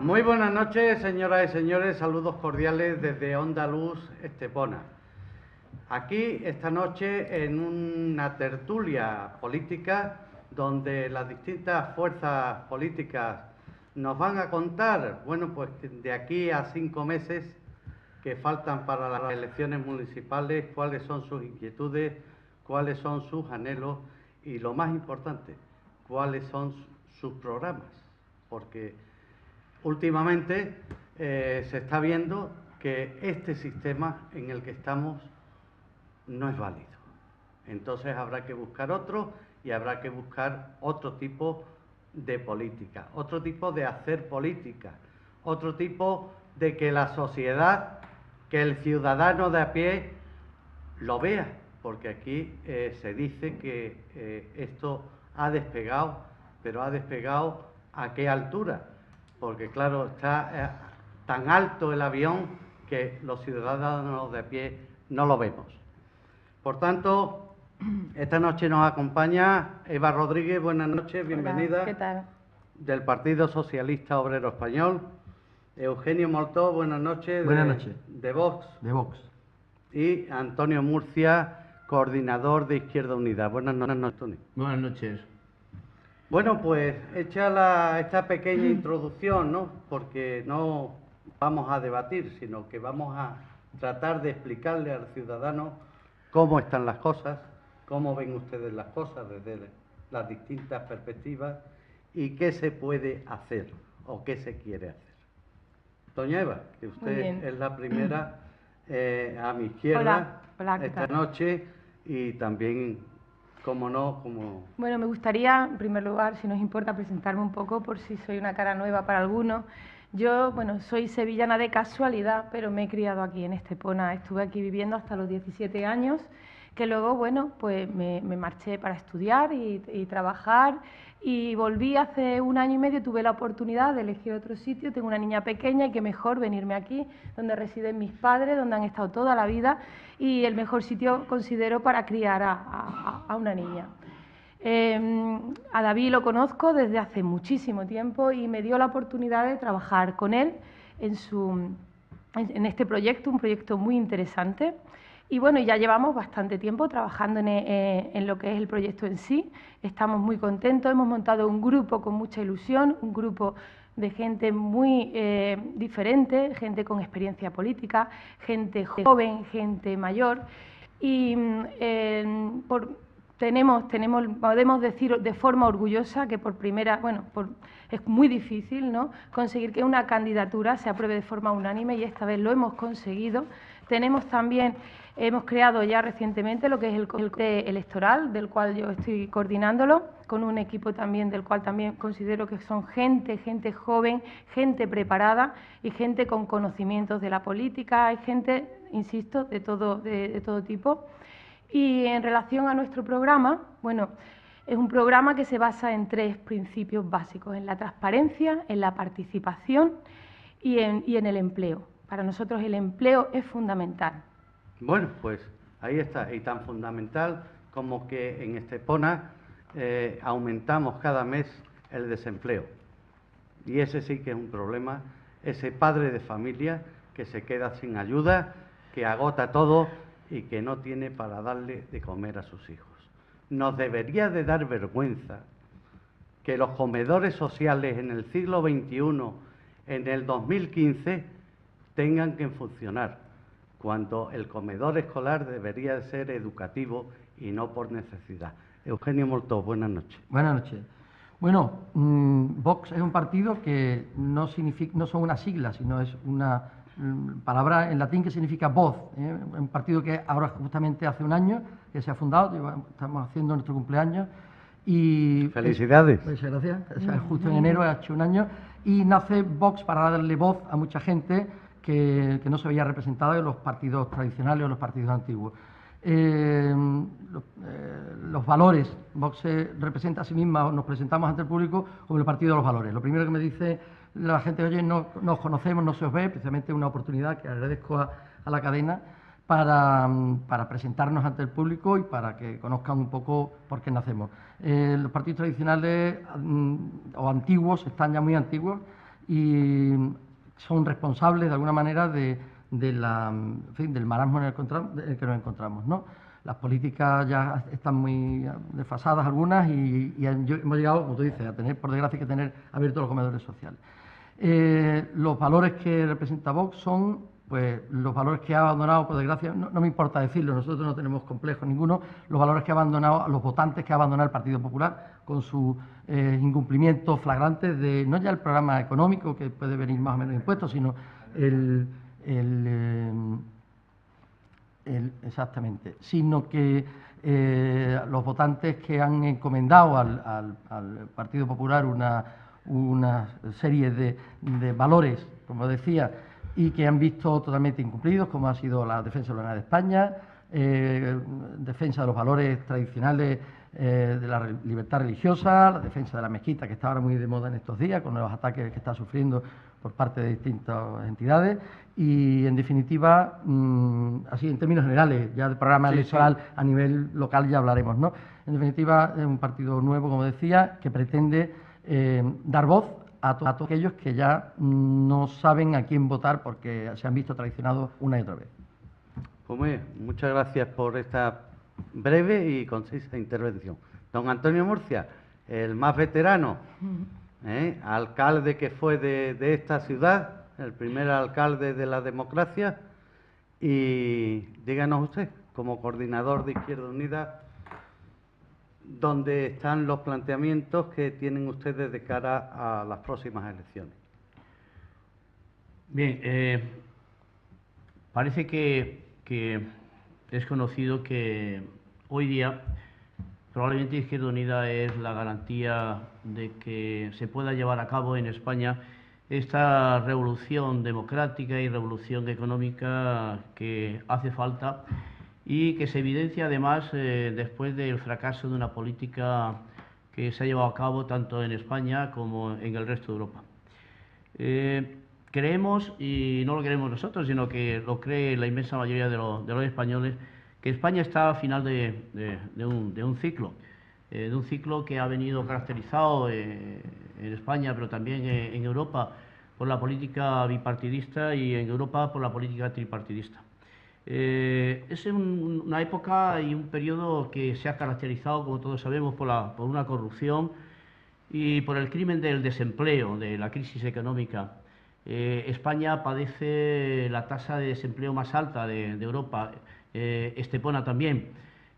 Muy buenas noches, señoras y señores, saludos cordiales desde Onda Luz Estepona. Aquí esta noche en una tertulia política donde las distintas fuerzas políticas nos van a contar, bueno, pues de aquí a 5 meses que faltan para las elecciones municipales, cuáles son sus inquietudes, cuáles son sus anhelos y lo más importante, cuáles son sus programas, porque últimamente se está viendo que este sistema en el que estamos no es válido. Entonces habrá que buscar otro y habrá que buscar otro tipo de política, otro tipo de hacer política, otro tipo de que la sociedad, que el ciudadano de a pie lo vea, porque aquí se dice que esto ha despegado, pero ha despegado ¿a qué altura? Porque claro, está tan alto el avión que los ciudadanos de a pie no lo vemos. Por tanto, esta noche nos acompaña Eva Rodríguez. Buenas noches, bienvenida. Hola, ¿qué tal? Del Partido Socialista Obrero Español. Eugenio Moltó, buenas noches. Buenas noches. De Vox. De Vox. Y Antonio Murcia, coordinador de Izquierda Unida. Buenas noches, Antonio. Buenas noches. Bueno, pues hecha esta pequeña introducción, ¿no? Porque no vamos a debatir, sino que vamos a tratar de explicarle al ciudadano cómo están las cosas, cómo ven ustedes las cosas desde las distintas perspectivas y qué se puede hacer o qué se quiere hacer. Doña Eva, que usted es la primera a mi izquierda. Hola, ¿qué esta tal? noche y también, como no, como... Bueno, me gustaría, en primer lugar, si nos importa, presentarme un poco por si soy una cara nueva para algunos. Yo, bueno, soy sevillana de casualidad, pero me he criado aquí en Estepona. Estuve aquí viviendo hasta los 17 años, que luego, bueno, pues me marché para estudiar y trabajar y volví hace 1 año y medio, tuve la oportunidad de elegir otro sitio, tengo una niña pequeña y qué mejor venirme aquí, donde residen mis padres, donde han estado toda la vida y el mejor sitio considero para criar a una niña. A David lo conozco desde hace muchísimo tiempo y me dio la oportunidad de trabajar con él en este proyecto, un proyecto muy interesante. Y bueno, ya llevamos bastante tiempo trabajando en lo que es el proyecto en sí. Estamos muy contentos, hemos montado un grupo con mucha ilusión, un grupo de gente muy diferente, gente con experiencia política, gente joven, gente mayor. Y podemos decir de forma orgullosa que por primera, es muy difícil, ¿no?, conseguir que una candidatura se apruebe de forma unánime y esta vez lo hemos conseguido. Hemos creado ya recientemente lo que es el comité electoral, del cual yo estoy coordinándolo, con un equipo también del cual también considero que son gente joven, gente preparada y gente con conocimientos de la política. Hay gente, insisto, de todo tipo. Y en relación a nuestro programa, bueno, es un programa que se basa en 3 principios básicos: en la transparencia, en la participación y en el empleo. Para nosotros el empleo es fundamental. Bueno, pues ahí está, y tan fundamental como que en Estepona aumentamos cada mes el desempleo. Y ese sí que es un problema, ese padre de familia que se queda sin ayuda, que agota todo y que no tiene para darle de comer a sus hijos. Nos debería de dar vergüenza que los comedores sociales en el siglo XXI, en el 2015, tengan que funcionar, cuando el comedor escolar debería ser educativo y no por necesidad. Eugenio Moltó, buenas noches. Buenas noches. Bueno, Vox es un partido que no son unas siglas, sino es una palabra en latín que significa voz. Un partido que ahora justamente hace 1 año que se ha fundado, estamos haciendo nuestro cumpleaños. Y felicidades. Muchas gracias. Justo en enero ha hecho 1 año y nace Vox para darle voz a mucha gente que no se veía representada en los partidos tradicionales o los partidos antiguos. Los valores, Vox se representa a sí misma, nos presentamos ante el público como el partido de los valores. Lo primero que me dice la gente: oye, no nos conocemos, no se os ve, precisamente una oportunidad que agradezco a la cadena para presentarnos ante el público y para que conozcan un poco por qué nacemos. Los partidos tradicionales o antiguos, están ya muy antiguos, y son responsables de alguna manera del marasmo en el que nos encontramos, ¿no? Las políticas ya están muy desfasadas algunas y hemos llegado, como tú dices, a tener, por desgracia, que tener abiertos los comedores sociales. Los valores que representa Vox son pues los valores que ha abandonado, por desgracia, no me importa decirlo, nosotros no tenemos complejo ninguno, los valores que ha abandonado, los votantes que ha abandonado el Partido Popular con su incumplimiento flagrante de, no ya el programa económico, que puede venir más o menos impuestos, sino exactamente, sino que los votantes que han encomendado al Partido Popular una serie de valores, como decía, y que han visto totalmente incumplidos, como ha sido la defensa de la unidad de España, defensa de los valores tradicionales de la libertad religiosa, la defensa de la mezquita, que está ahora muy de moda en estos días, con los ataques que está sufriendo por parte de distintas entidades, y en definitiva, así en términos generales, ya del programa electoral a nivel local ya hablaremos, ¿no? En definitiva, es un partido nuevo, como decía, que pretende dar voz a todos aquellos que ya no saben a quién votar porque se han visto traicionados una y otra vez. Pues muy bien, muchas gracias por esta breve y concisa intervención. Don Antonio Murcia, el más veterano, alcalde que fue de esta ciudad, el primer alcalde de la democracia, y díganos usted, como coordinador de Izquierda Unida, ¿dónde están los planteamientos que tienen ustedes de cara a las próximas elecciones? Bien, parece que es conocido que hoy día probablemente Izquierda Unida es la garantía de que se pueda llevar a cabo en España esta revolución democrática y revolución económica que hace falta y que se evidencia además después del fracaso de una política que se ha llevado a cabo tanto en España como en el resto de Europa. Creemos, y no lo creemos nosotros, sino que lo cree la inmensa mayoría de los españoles, que España está al final de un ciclo que ha venido caracterizado en España, pero también en Europa, por la política bipartidista y en Europa por la política tripartidista. Es una época y un periodo que se ha caracterizado, como todos sabemos, por una corrupción y por el crimen del desempleo, de la crisis económica. España padece la tasa de desempleo más alta de Europa, Estepona también.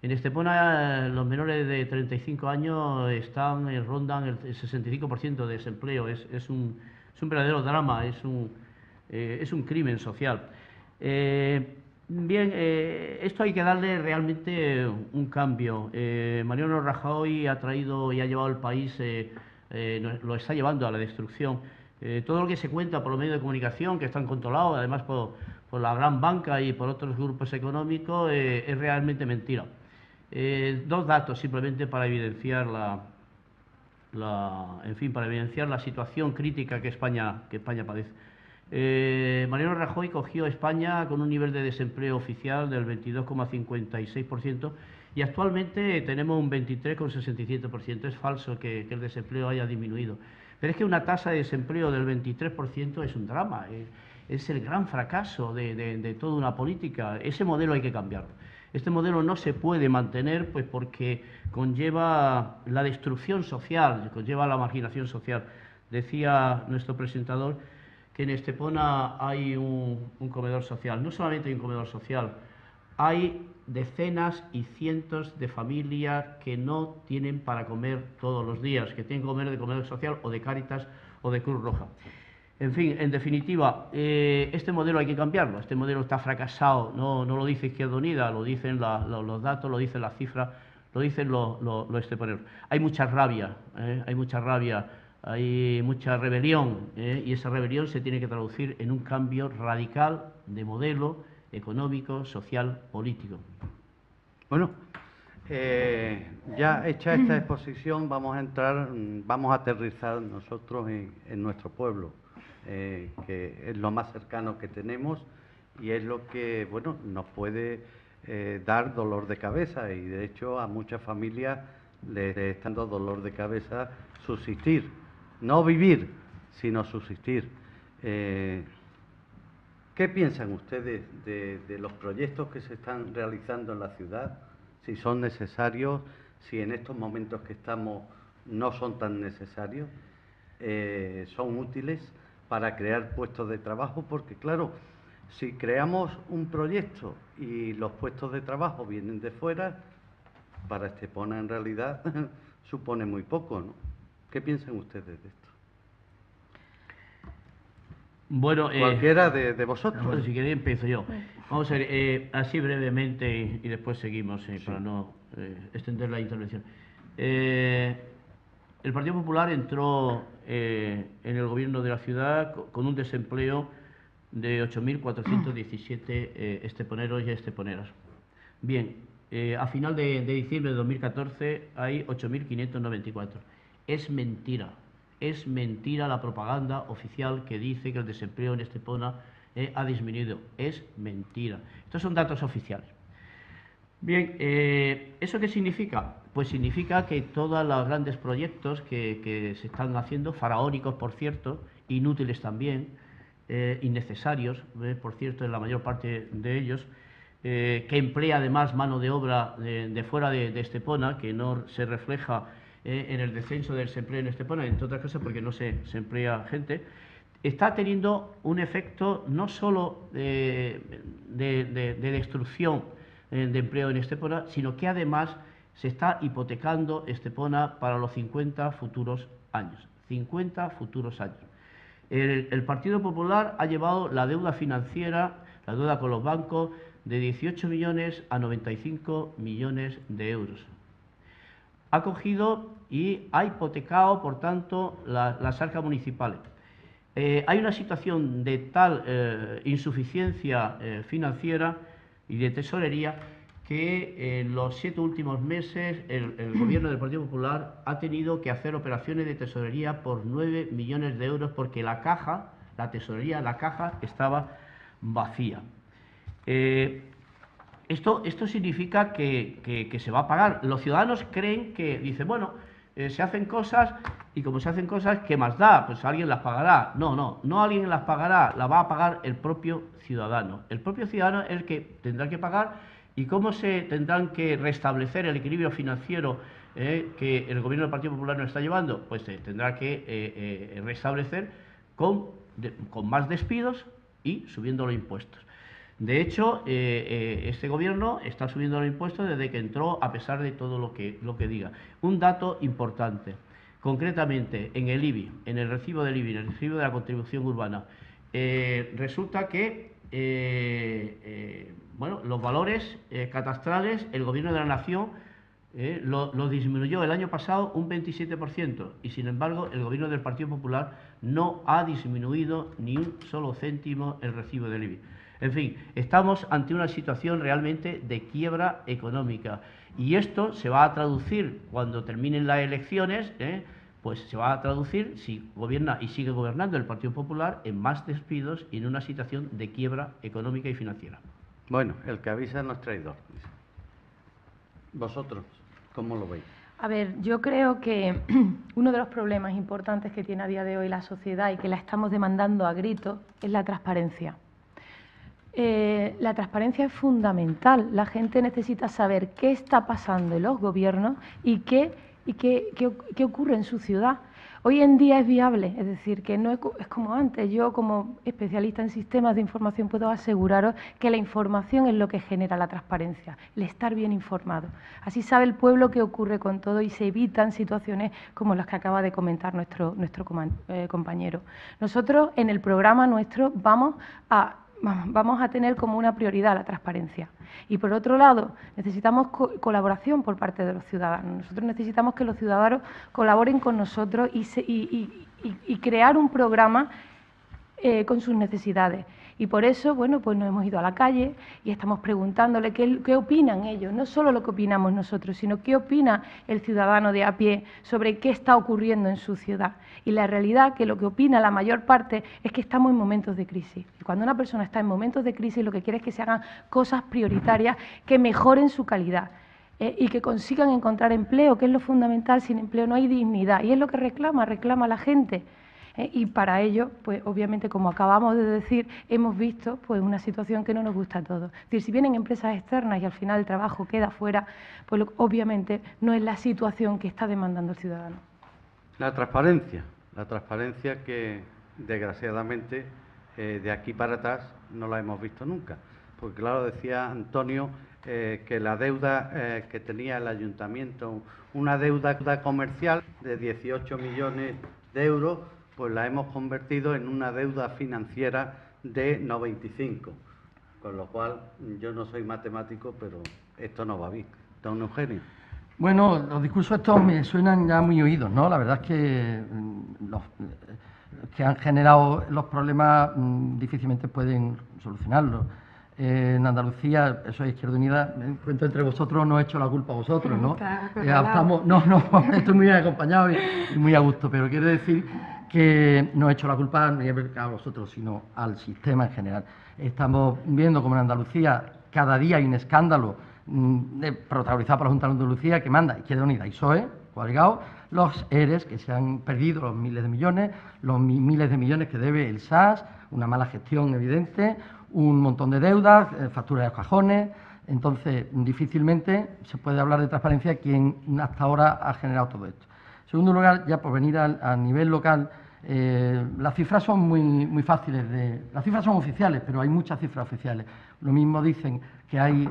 En Estepona los menores de 35 años rondan el 65% de desempleo. Es un verdadero drama, es un crimen social. Bien, esto hay que darle realmente un cambio. Mariano Rajoy ha traído y ha llevado el país, lo está llevando a la destrucción. Todo lo que se cuenta por los medios de comunicación, que están controlados además por la gran banca y por otros grupos económicos, es realmente mentira. Dos datos simplemente para evidenciar para evidenciar la situación crítica que España padece. Mariano Rajoy cogió a España con un nivel de desempleo oficial del 22,56% y actualmente tenemos un 23,67%. Es falso que el desempleo haya disminuido. Pero es que una tasa de desempleo del 23% es un drama, es el gran fracaso de toda una política. Ese modelo hay que cambiarlo. Este modelo no se puede mantener pues porque conlleva la destrucción social, conlleva la marginación social. Decía nuestro presentador que en Estepona hay un comedor social. No solamente hay un comedor social, hay decenas y cientos de familias que no tienen para comer todos los días, que tienen que comer de comedor social o de Cáritas o de Cruz Roja. En fin, en definitiva, este modelo hay que cambiarlo. Este modelo está fracasado, no lo dice Izquierda Unida, lo dicen los datos, lo dicen las cifras, lo dicen los esteponeros. Hay mucha rabia, hay mucha rebelión, y esa rebelión se tiene que traducir en un cambio radical de modelo económico, social, político. Bueno, ya hecha esta exposición vamos a aterrizar nosotros en nuestro pueblo, que es lo más cercano que tenemos y es lo que, bueno, nos puede dar dolor de cabeza, y de hecho a muchas familias les está dando dolor de cabeza subsistir, no vivir, sino subsistir. ¿Qué piensan ustedes de los proyectos que se están realizando en la ciudad? Si son necesarios, si en estos momentos que estamos no son tan necesarios, son útiles para crear puestos de trabajo, porque claro, si creamos un proyecto y los puestos de trabajo vienen de fuera, para Estepona en realidad supone muy poco, ¿no? ¿Qué piensan ustedes de esto? Bueno, cualquiera de vosotros. Bueno, si queréis empiezo yo. Vamos a ver, así brevemente y después seguimos para no extender la intervención. El Partido Popular entró en el gobierno de la ciudad con un desempleo de 8.417 esteponeros y esteponeras. Bien, a final de diciembre de 2014 hay 8.594. Es mentira. Es mentira la propaganda oficial que dice que el desempleo en Estepona ha disminuido. Es mentira. Estos son datos oficiales. Bien, ¿eso qué significa? Pues significa que todos los grandes proyectos que se están haciendo, faraónicos por cierto, inútiles también, innecesarios, por cierto, en la mayor parte de ellos, que emplea además mano de obra de fuera de Estepona, que no se refleja en el descenso del desempleo en Estepona, entre otras cosas porque no se emplea gente, está teniendo un efecto no solo de destrucción de empleo en Estepona, sino que además se está hipotecando Estepona para los 50 futuros años. 50 futuros años. El Partido Popular ha llevado la deuda financiera, la deuda con los bancos, de 18 millones a 95 millones de euros. Ha cogido y ha hipotecado, por tanto, las arcas municipales. Hay una situación de tal insuficiencia financiera y de tesorería que en los 7 últimos meses el gobierno del Partido Popular ha tenido que hacer operaciones de tesorería por 9 millones de euros porque la caja, la tesorería, la caja estaba vacía. Esto significa que se va a pagar. Los ciudadanos creen que, dicen, bueno, se hacen cosas y como se hacen cosas, ¿qué más da? Pues alguien las pagará. No alguien las pagará, la va a pagar el propio ciudadano. El propio ciudadano es el que tendrá que pagar. ¿Y cómo se tendrán que restablecer el equilibrio financiero que el gobierno del Partido Popular nos está llevando? Pues se tendrá que restablecer con más despidos y subiendo los impuestos. De hecho, este gobierno está subiendo los impuestos desde que entró, a pesar de todo lo que diga. Un dato importante, concretamente en el IBI, en el recibo del IBI, en el recibo de la contribución urbana, resulta que bueno, los valores catastrales, el gobierno de la nación lo disminuyó el año pasado un 27% y sin embargo el gobierno del Partido Popular no ha disminuido ni un solo céntimo el recibo del IBI. En fin, estamos ante una situación realmente de quiebra económica y esto se va a traducir cuando terminen las elecciones, pues se va a traducir, si gobierna y sigue gobernando el Partido Popular, en más despidos y en una situación de quiebra económica y financiera. Bueno, el que avisa no es traidor. ¿Vosotros cómo lo veis? A ver, yo creo que uno de los problemas importantes que tiene a día de hoy la sociedad y que la estamos demandando a gritos es la transparencia. La transparencia es fundamental. La gente necesita saber qué está pasando en los gobiernos y qué ocurre en su ciudad. Hoy en día es viable, es decir, que no es como antes. Yo, como especialista en sistemas de información, puedo aseguraros que la información es lo que genera la transparencia, el estar bien informado. Así sabe el pueblo qué ocurre con todo y se evitan situaciones como las que acaba de comentar nuestro compañero. Nosotros, en el programa nuestro, vamos a tener como una prioridad la transparencia. Y por otro lado, necesitamos colaboración por parte de los ciudadanos. Nosotros necesitamos que los ciudadanos colaboren con nosotros y crear un programa con sus necesidades. Y por eso, bueno, pues nos hemos ido a la calle y estamos preguntándole qué opinan ellos, no solo lo que opinamos nosotros, sino qué opina el ciudadano de a pie sobre qué está ocurriendo en su ciudad. Y la realidad que lo que opina la mayor parte es que estamos en momentos de crisis. Y cuando una persona está en momentos de crisis, lo que quiere es que se hagan cosas prioritarias que mejoren su calidad. Y que consigan encontrar empleo, que es lo fundamental. Sin empleo no hay dignidad. Y es lo que reclama la gente. Y para ello, pues obviamente, como acabamos de decir, hemos visto pues una situación que no nos gusta a todos. Es decir, si vienen empresas externas y al final el trabajo queda fuera, pues obviamente no es la situación que está demandando el ciudadano. La transparencia que desgraciadamente de aquí para atrás no la hemos visto nunca. Porque claro, decía Antonio que la deuda que tenía el ayuntamiento, una deuda comercial de 18 millones de euros, pues la hemos convertido en una deuda financiera de 95. Con lo cual, yo no soy matemático, pero esto no va bien. Don Eugenio. Bueno, los discursos estos me suenan ya muy oídos, ¿no? La verdad es que los que han generado los problemas difícilmente pueden solucionarlos. En Andalucía, eso es Izquierda Unida, me encuentro entre vosotros, no he hecho la culpa a vosotros, ¿no? Estoy muy bien acompañado y muy a gusto, pero quiero decir que no he hecho la culpa ni a vosotros, sino al sistema en general. Estamos viendo como en Andalucía cada día hay un escándalo protagonizado por la Junta de Andalucía que manda Izquierda Unida y PSOE, coaligados, los ERES que se han perdido, los miles de millones que debe el SAS, una mala gestión evidente, un montón de deudas, facturas de los cajones. Entonces, difícilmente se puede hablar de transparencia quien hasta ahora ha generado todo esto. En segundo lugar, ya por venir a nivel local, las cifras son muy fáciles las cifras son oficiales, pero hay muchas cifras oficiales. Lo mismo dicen que hay,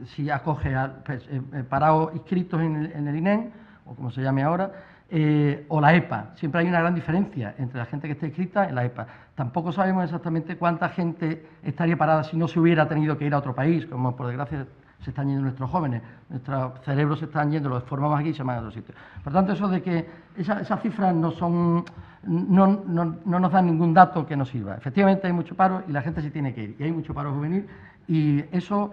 si acoge a parados inscritos en el INEM, o como se llame ahora, o la EPA. Siempre hay una gran diferencia entre la gente que está inscrita en la EPA. Tampoco sabemos exactamente cuánta gente estaría parada si no se hubiera tenido que ir a otro país, como por desgracia se están yendo nuestros jóvenes, nuestros cerebros se están yendo, los formamos aquí y se van a otro sitio. Por tanto, eso de que esas cifras no nos dan ningún dato que nos sirva. Efectivamente hay mucho paro y la gente se tiene que ir, y hay mucho paro juvenil, y eso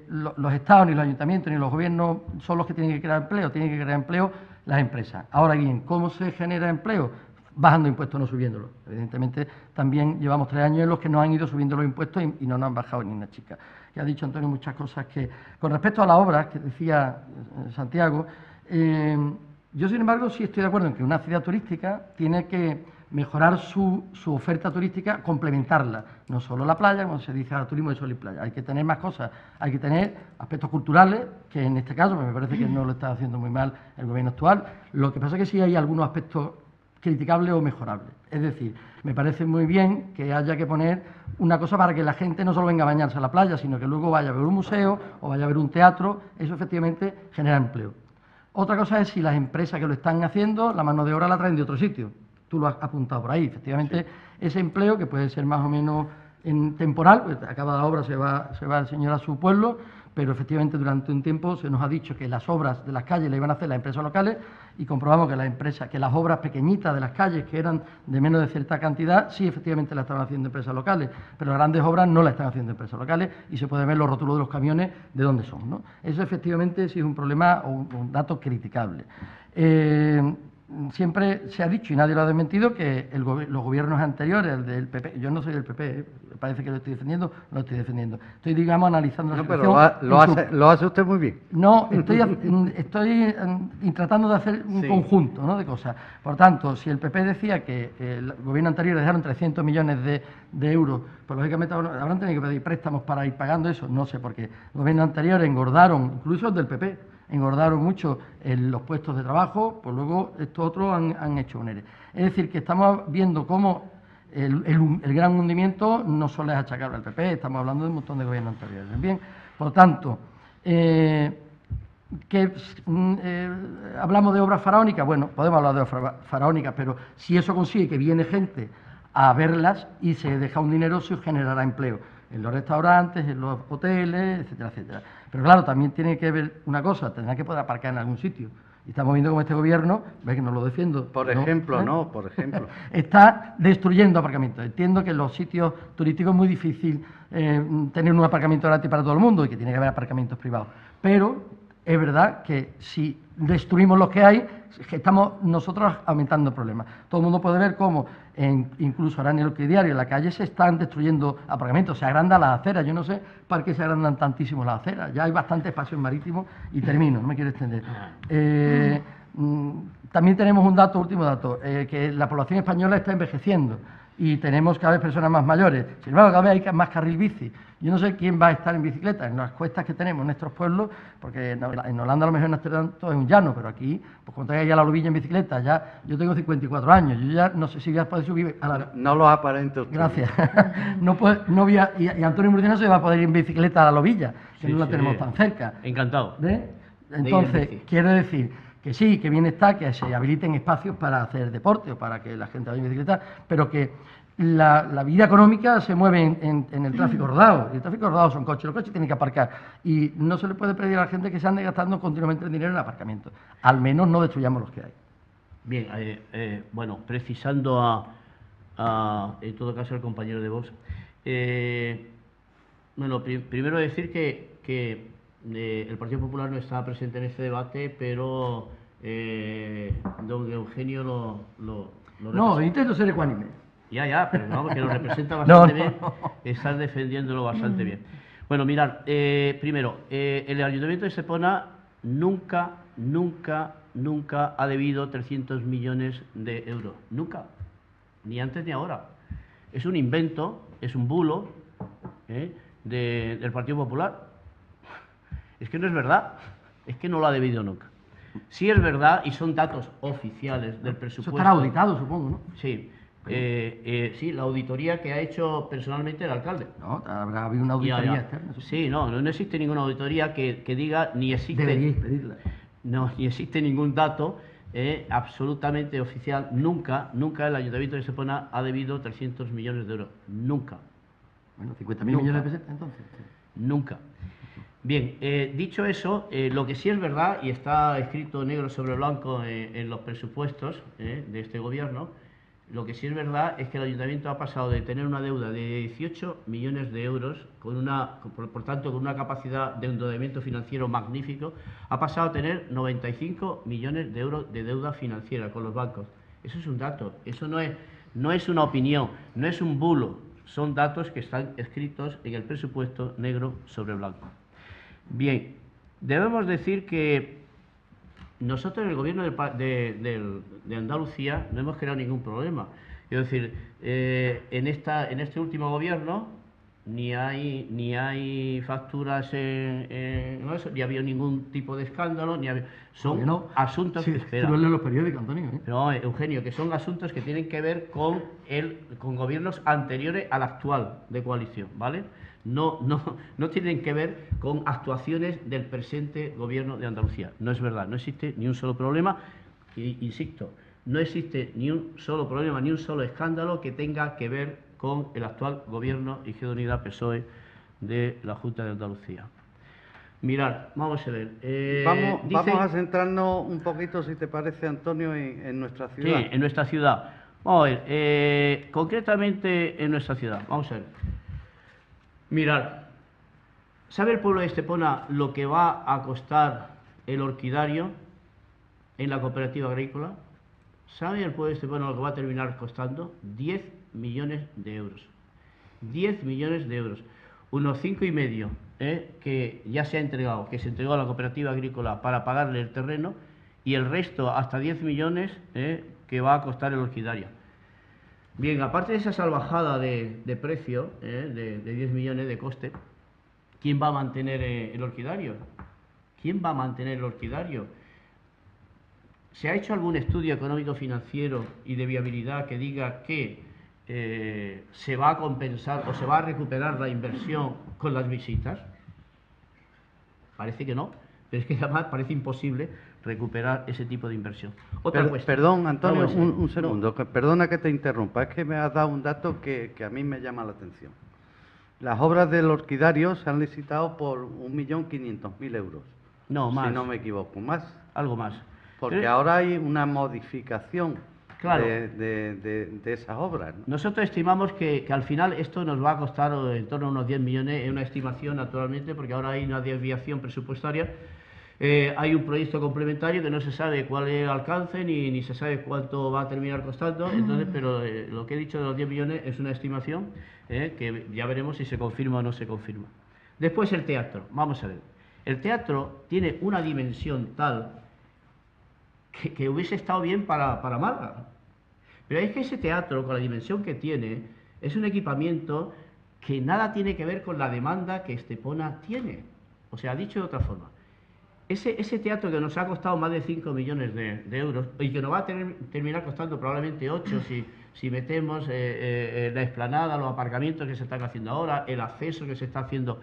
los estados, ni los ayuntamientos, ni los gobiernos son los que tienen que crear empleo, tienen que crear empleo las empresas. Ahora bien, ¿cómo se genera empleo? Bajando impuestos, no subiéndolos. Evidentemente, también llevamos 3 años en los que nos han ido subiendo los impuestos y no nos han bajado ni una chica. Ya ha dicho Antonio muchas cosas que... Con respecto a las obras, que decía Santiago, yo, sin embargo, sí estoy de acuerdo en que una ciudad turística tiene que mejorar su oferta turística, complementarla. No solo la playa, como se dice, al turismo de sol y playa. Hay que tener más cosas. Hay que tener aspectos culturales, que en este caso me parece que no lo está haciendo muy mal el gobierno actual. Lo que pasa es que sí hay algunos aspectos criticables o mejorables. Es decir, me parece muy bien que haya que poner una cosa para que la gente no solo venga a bañarse a la playa, sino que luego vaya a ver un museo o vaya a ver un teatro. Eso efectivamente genera empleo. Otra cosa es si las empresas que lo están haciendo, la mano de obra la traen de otro sitio. Tú lo has apuntado por ahí. Efectivamente, sí. Ese empleo, que puede ser más o menos temporal, pues acaba la obra, se va el señor a su pueblo, pero efectivamente durante un tiempo se nos ha dicho que las obras de las calles las iban a hacer las empresas locales, y comprobamos que las obras pequeñitas de las calles, que eran de menos de cierta cantidad, sí efectivamente las estaban haciendo empresas locales, pero las grandes obras no las están haciendo empresas locales, y se puede ver los rótulos de los camiones de dónde son, ¿no? Eso efectivamente sí es un problema o un dato criticable. Siempre se ha dicho, y nadie lo ha desmentido, que los gobiernos anteriores, el del PP, yo no soy del PP, parece que lo estoy defendiendo, no lo estoy defendiendo. Estoy, digamos, analizando la situación. Pero lo hace usted muy bien. No, estoy tratando de hacer un conjunto, ¿no?, de cosas. Por tanto, si el PP decía que el gobierno anterior dejaron 300 millones de euros, pues lógicamente habrán tenido que pedir préstamos para ir pagando eso, no sé por qué. El gobierno anterior engordaron, incluso el del PP, engordaron mucho los puestos de trabajo, pues luego estos otros han hecho un ERE. Es decir, que estamos viendo cómo el gran hundimiento no solo es achacable al PP, estamos hablando de un montón de gobiernos anteriores. Bien, por tanto, hablamos de obras faraónicas, bueno, podemos hablar de obras faraónicas, pero si eso consigue que viene gente a verlas y se deja un dinero, se generará empleo en los restaurantes, en los hoteles, etcétera, etcétera. Pero claro, también tiene que ver una cosa, tendrá que poder aparcar en algún sitio. Y estamos viendo cómo este gobierno, ve que no lo defiendo. Por ejemplo, está destruyendo aparcamientos. Entiendo que en los sitios turísticos es muy difícil tener un aparcamiento gratis para todo el mundo y que tiene que haber aparcamientos privados. Pero es verdad que si destruimos los que hay, que estamos nosotros aumentando problemas. Todo el mundo puede ver cómo, incluso ahora en el diario, en la calle se están destruyendo aparcamientos, se agrandan las aceras. Yo no sé para qué se agrandan tantísimo las aceras, ya hay bastante espacio en marítimo, y termino, no me quiero extender. También tenemos un dato, último dato, que la población española está envejeciendo y tenemos cada vez personas más mayores. Sin embargo, cada vez hay más carril bici. Yo no sé quién va a estar en bicicleta en las cuestas que tenemos en nuestros pueblos, porque en Holanda a lo mejor en Amsterdam todo es un llano, pero aquí, pues como tenga ya la Lubilla en bicicleta, ya yo tengo 54 años, yo ya no sé si voy a poder subir a la... No lo aparente usted. Gracias. Y Antonio Murcia no se va a poder ir en bicicleta a la Lubilla, que Sí, no la sí. tenemos tan cerca. Encantado. Entonces, bici. quiero decir que sí, que bien está que se habiliten espacios para hacer deporte o para que la gente vaya en bicicleta, pero que la vida económica se mueve en el tráfico rodado. Y el tráfico rodado son coches, los coches tienen que aparcar. Y no se le puede pedir a la gente que se ande gastando continuamente el dinero en aparcamiento. Al menos no destruyamos los que hay. Bien, bueno, precisando en todo caso, al compañero de Vox, bueno, primero decir que el Partido Popular no estaba presente en este debate, pero don Eugenio lo No, intento ser ecuánime. Ya, pero vamos, que lo representa No, bastante no. bien, estás defendiéndolo bastante bien. Bueno, mirad, primero, el Ayuntamiento de Estepona nunca ha debido 300 millones de euros. Nunca. Ni antes ni ahora. Es un invento, es un bulo del Partido Popular. Es que no es verdad. Es que no lo ha debido nunca. Sí es verdad, y son datos oficiales del Eso presupuesto. estará auditado, supongo, ¿no? Sí. Sí, la auditoría que ha hecho personalmente el alcalde. No, habrá habido una auditoría Ya. externa. Eso Sí, no existe ninguna auditoría que diga, ni existe, deberíais pedirla. no, ni existe ningún dato absolutamente oficial. Nunca el Ayuntamiento de Estepona ha debido 300 millones de euros. Nunca. Bueno, 50.000 Nunca. millones de pesetas, entonces. Nunca. Bien, dicho eso, lo que sí es verdad, y está escrito negro sobre blanco en los presupuestos de este gobierno, lo que sí es verdad es que el Ayuntamiento ha pasado de tener una deuda de 18 millones de euros, por tanto con una capacidad de endeudamiento financiero magnífico, ha pasado a tener 95 millones de euros de deuda financiera con los bancos. Eso es un dato, eso no es una opinión, no es un bulo, son datos que están escritos en el presupuesto negro sobre blanco. Bien, debemos decir que nosotros en el gobierno de Andalucía no hemos creado ningún problema. Es decir, en este último gobierno ni hay facturas, no, ni ha habido ningún tipo de escándalo, son No, asuntos sí, que espera. tú lees los periódicos, Antonio. No, Eugenio, que son asuntos que tienen que ver con gobiernos anteriores al actual de coalición, ¿vale? No tienen que ver con actuaciones del presente gobierno de Andalucía. No es verdad, no existe ni un solo problema, insisto, no existe ni un solo problema, ni un solo escándalo que tenga que ver con el actual gobierno Izquierda Unida PSOE de la Junta de Andalucía. Mirad, vamos a ver. Vamos a centrarnos un poquito, si te parece, Antonio, en nuestra ciudad. Sí, en nuestra ciudad. Vamos a ver, concretamente en nuestra ciudad. Vamos a ver. Mirad, ¿sabe el pueblo de Estepona lo que va a costar el orquidario en la cooperativa agrícola? ¿Sabe el pueblo de Estepona lo que va a terminar costando? 10 millones de euros. 10 millones de euros. Unos 5,5 que ya se ha entregado, que se entregó a la cooperativa agrícola para pagarle el terreno, y el resto, hasta 10 millones, que va a costar el orquidario. Bien, aparte de esa salvajada de precio, de 10 millones de coste, ¿quién va a mantener el orquidario? ¿Quién va a mantener el orquidario? ¿Se ha hecho algún estudio económico financiero y de viabilidad que diga que se va a compensar o se va a recuperar la inversión con las visitas? Parece que no, pero es que además parece imposible recuperar ese tipo de inversión. Otra cuestión. Perdón, Antonio, Vamos a ver. un segundo. Perdona que te interrumpa, es que me has dado un dato que a mí me llama la atención. Las obras del orquidario se han licitado por 1.500.000 euros. No, más. Si no me equivoco, más. Algo más. Porque Pero ahora hay una modificación Claro. de esas obras, ¿no? nosotros estimamos que al final esto nos va a costar en torno a unos 10 millones, es una estimación naturalmente, porque ahora hay una desviación presupuestaria. Hay un proyecto complementario que no se sabe cuál es el alcance ni se sabe cuánto va a terminar costando, entonces, pero lo que he dicho de los 10 millones es una estimación que ya veremos si se confirma o no se confirma. Después el teatro, vamos a ver. El teatro tiene una dimensión tal que hubiese estado bien para Málaga. Pero es que ese teatro, con la dimensión que tiene, es un equipamiento que nada tiene que ver con la demanda que Estepona tiene. O sea, dicho de otra forma, ese teatro que nos ha costado más de 5 millones de euros y que nos va a terminar costando probablemente 8 si metemos la explanada, los aparcamientos que se están haciendo ahora, el acceso que se está haciendo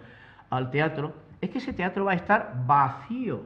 al teatro, es que ese teatro va a estar vacío,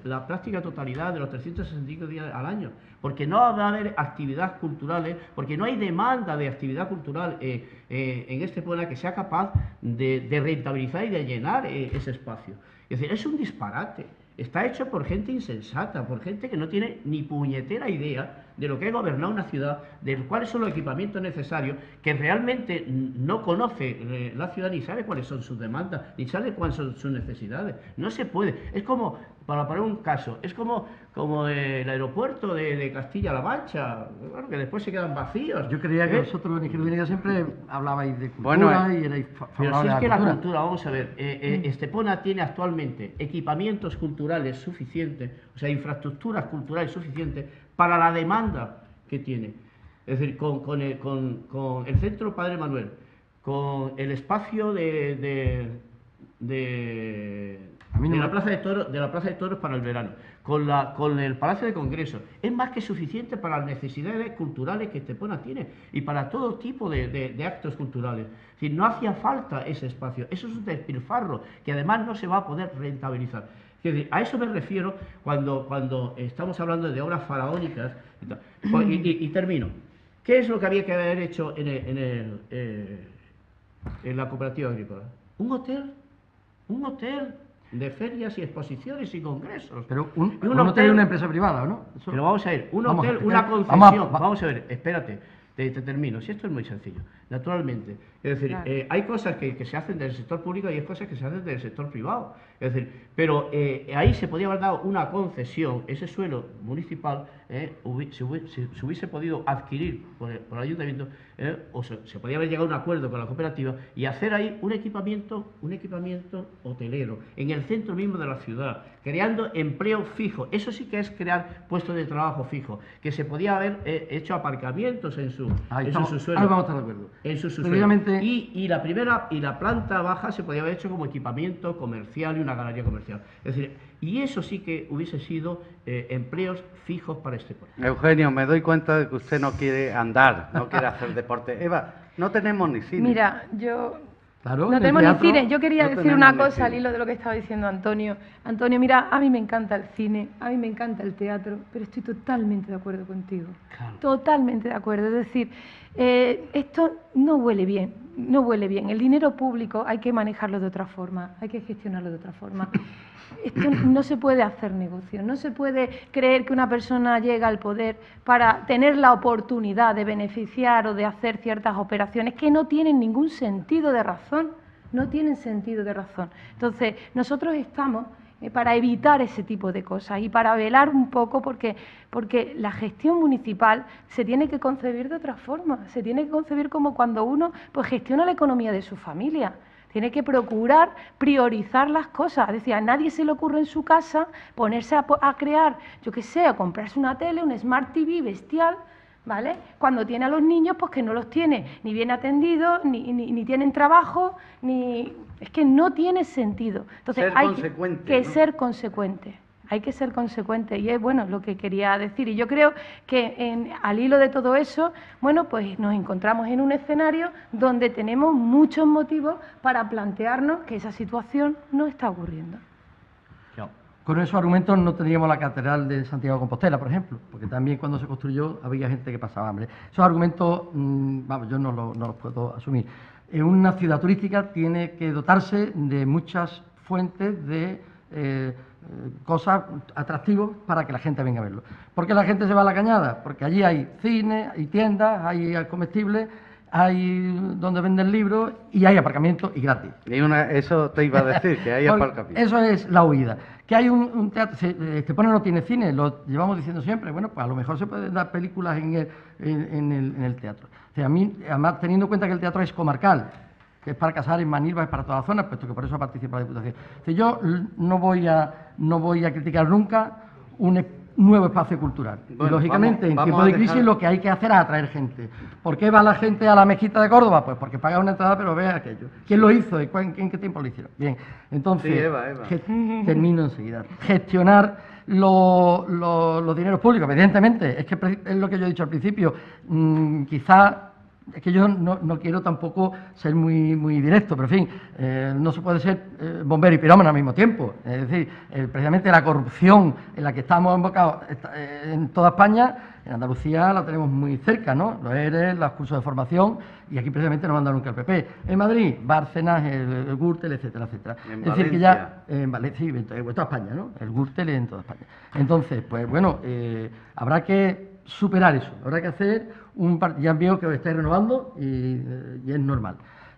la práctica totalidad de los 365 días al año, porque no va a haber actividades culturales, porque no hay demanda de actividad cultural en Estepona que sea capaz de rentabilizar y de llenar ese espacio. Es decir, es un disparate. Está hecho por gente insensata, por gente que no tiene ni puñetera idea de lo que es gobernar una ciudad, de cuáles son los equipamientos necesarios, que realmente no conoce la ciudad ni sabe cuáles son sus demandas, ni sabe cuáles son sus necesidades. No se puede. Es como, para poner un caso, es como el aeropuerto de Castilla-La Mancha, bueno, que después se quedan vacíos. Yo creía que vosotros en Izquierda Unida siempre hablabais de cultura Bueno, y erais Pero favorables si es a que la la cultura. cultura, vamos a ver, Estepona tiene actualmente equipamientos culturales suficientes, o sea, infraestructuras culturales suficientes para la demanda que tiene. Es decir, con el Centro Padre Manuel, con el espacio de la Plaza de Toros para el verano, con el Palacio de Congresos, es más que suficiente para las necesidades culturales que Estepona tiene y para todo tipo de actos culturales. Es decir, no hacía falta ese espacio, eso es un despilfarro que además no se va a poder rentabilizar. Es decir, a eso me refiero cuando estamos hablando de obras faraónicas y termino. ¿Qué es lo que había que haber hecho en la cooperativa agrícola? Un hotel de ferias y exposiciones y congresos. Pero un hotel y una empresa privada, ¿o no? Eso... Pero vamos a ver, un Vamos a hotel, ver, una vamos concesión. a- Vamos a ver, espérate, te termino. Si esto es muy sencillo, naturalmente. Es decir, Claro. hay cosas que se hacen del sector público y hay cosas que se hacen del sector privado. Es decir, pero ahí se podía haber dado una concesión, ese suelo municipal se hubiese podido adquirir por el ayuntamiento, o se podía haber llegado a un acuerdo con la cooperativa y hacer ahí un equipamiento hotelero en el centro mismo de la ciudad, creando empleo fijo. Eso sí que es crear puestos de trabajo fijos, que se podía haber hecho aparcamientos en su subsuelo. Ahora vamos a estar de acuerdo. En su subsuelo. Precisamente- Y la planta baja se podía haber hecho como equipamiento comercial y una galería comercial. Es decir, y eso sí que hubiese sido empleos fijos para este pueblo. Eugenio, me doy cuenta de que usted no quiere andar, no quiere hacer deporte. Eva, no tenemos ni cine. Mira, yo Claro, no en el tenemos ni teatro cine. Yo quería no decir tenemos una ni cosa cine. al hilo de lo que estaba diciendo Antonio. Antonio, mira, a mí me encanta el cine, a mí me encanta el teatro, pero estoy totalmente de acuerdo contigo. Claro. Totalmente de acuerdo. Es decir, esto no huele bien, no huele bien. El dinero público hay que manejarlo de otra forma, hay que gestionarlo de otra forma. Esto no se puede hacer negocio, no se puede creer que una persona llega al poder para tener la oportunidad de beneficiar o de hacer ciertas operaciones que no tienen ningún sentido de razón, no tienen sentido de razón. Entonces, nosotros estamos para evitar ese tipo de cosas y para velar un poco porque la gestión municipal se tiene que concebir de otra forma, se tiene que concebir como cuando uno pues gestiona la economía de su familia. Tiene que procurar priorizar las cosas. Es decir, a nadie se le ocurre en su casa ponerse a crear, yo qué sé, a comprarse una tele, un Smart TV bestial, ¿vale? Cuando tiene a los niños, pues que no los tiene ni bien atendidos, ni tienen trabajo, ni... Es que no tiene sentido. Entonces Ser hay consecuente, que ¿no? ser consecuente. Hay que ser consecuente y es bueno lo que quería decir. Y yo creo que al hilo de todo eso, bueno, pues nos encontramos en un escenario donde tenemos muchos motivos para plantearnos que esa situación no está ocurriendo. Chao. Con esos argumentos no tendríamos la Catedral de Santiago de Compostela, por ejemplo, porque también cuando se construyó había gente que pasaba hambre. Esos argumentos, vamos, yo no los puedo asumir. Una ciudad turística tiene que dotarse de muchas fuentes de cosas atractivas para que la gente venga a verlo. ¿Por qué la gente se va a la Cañada? Porque allí hay cine, hay tiendas, hay comestibles, hay donde venden libros y hay aparcamientos y gratis. Y eso te iba a decir, que hay Porque aparcamiento. eso es la huida. Que hay un teatro, Estepona no tiene cine, lo llevamos diciendo siempre, bueno, pues a lo mejor se pueden dar películas en el teatro. O sea, a mí, además, teniendo en cuenta que el teatro es comarcal, que es para Casares, Manilva, es para toda la zona, puesto que por eso participa la Diputación. O sea, yo no voy a criticar nunca un nuevo espacio cultural. Bueno, y lógicamente, vamos en tiempos a de crisis, dejar- lo que hay que hacer es atraer gente. ¿Por qué va la gente a la Mezquita de Córdoba? Pues porque paga una entrada, pero ve aquello. ¿Quién lo hizo? ¿En qué tiempo lo hicieron? Bien, entonces, Sí, Eva. termino enseguida. Gestionar los dineros públicos, evidentemente, es que es lo que yo he dicho al principio. Quizá es que yo no quiero tampoco ser muy directo, pero en fin, no se puede ser bombero y pirómano al mismo tiempo. Es decir, precisamente la corrupción en la que estamos embocados en toda España, en Andalucía la tenemos muy cerca, ¿no? Los ERE, los cursos de formación, y aquí precisamente no manda nunca el PP. En Madrid, Bárcenas, el Gürtel, etcétera, etcétera. En Es decir, que Valencia. ya en Valencia y en toda España, ¿no? El Gürtel en toda España. Entonces, pues bueno, habrá que superar eso, habrá que hacer ya veo que os estáis renovando y es normal.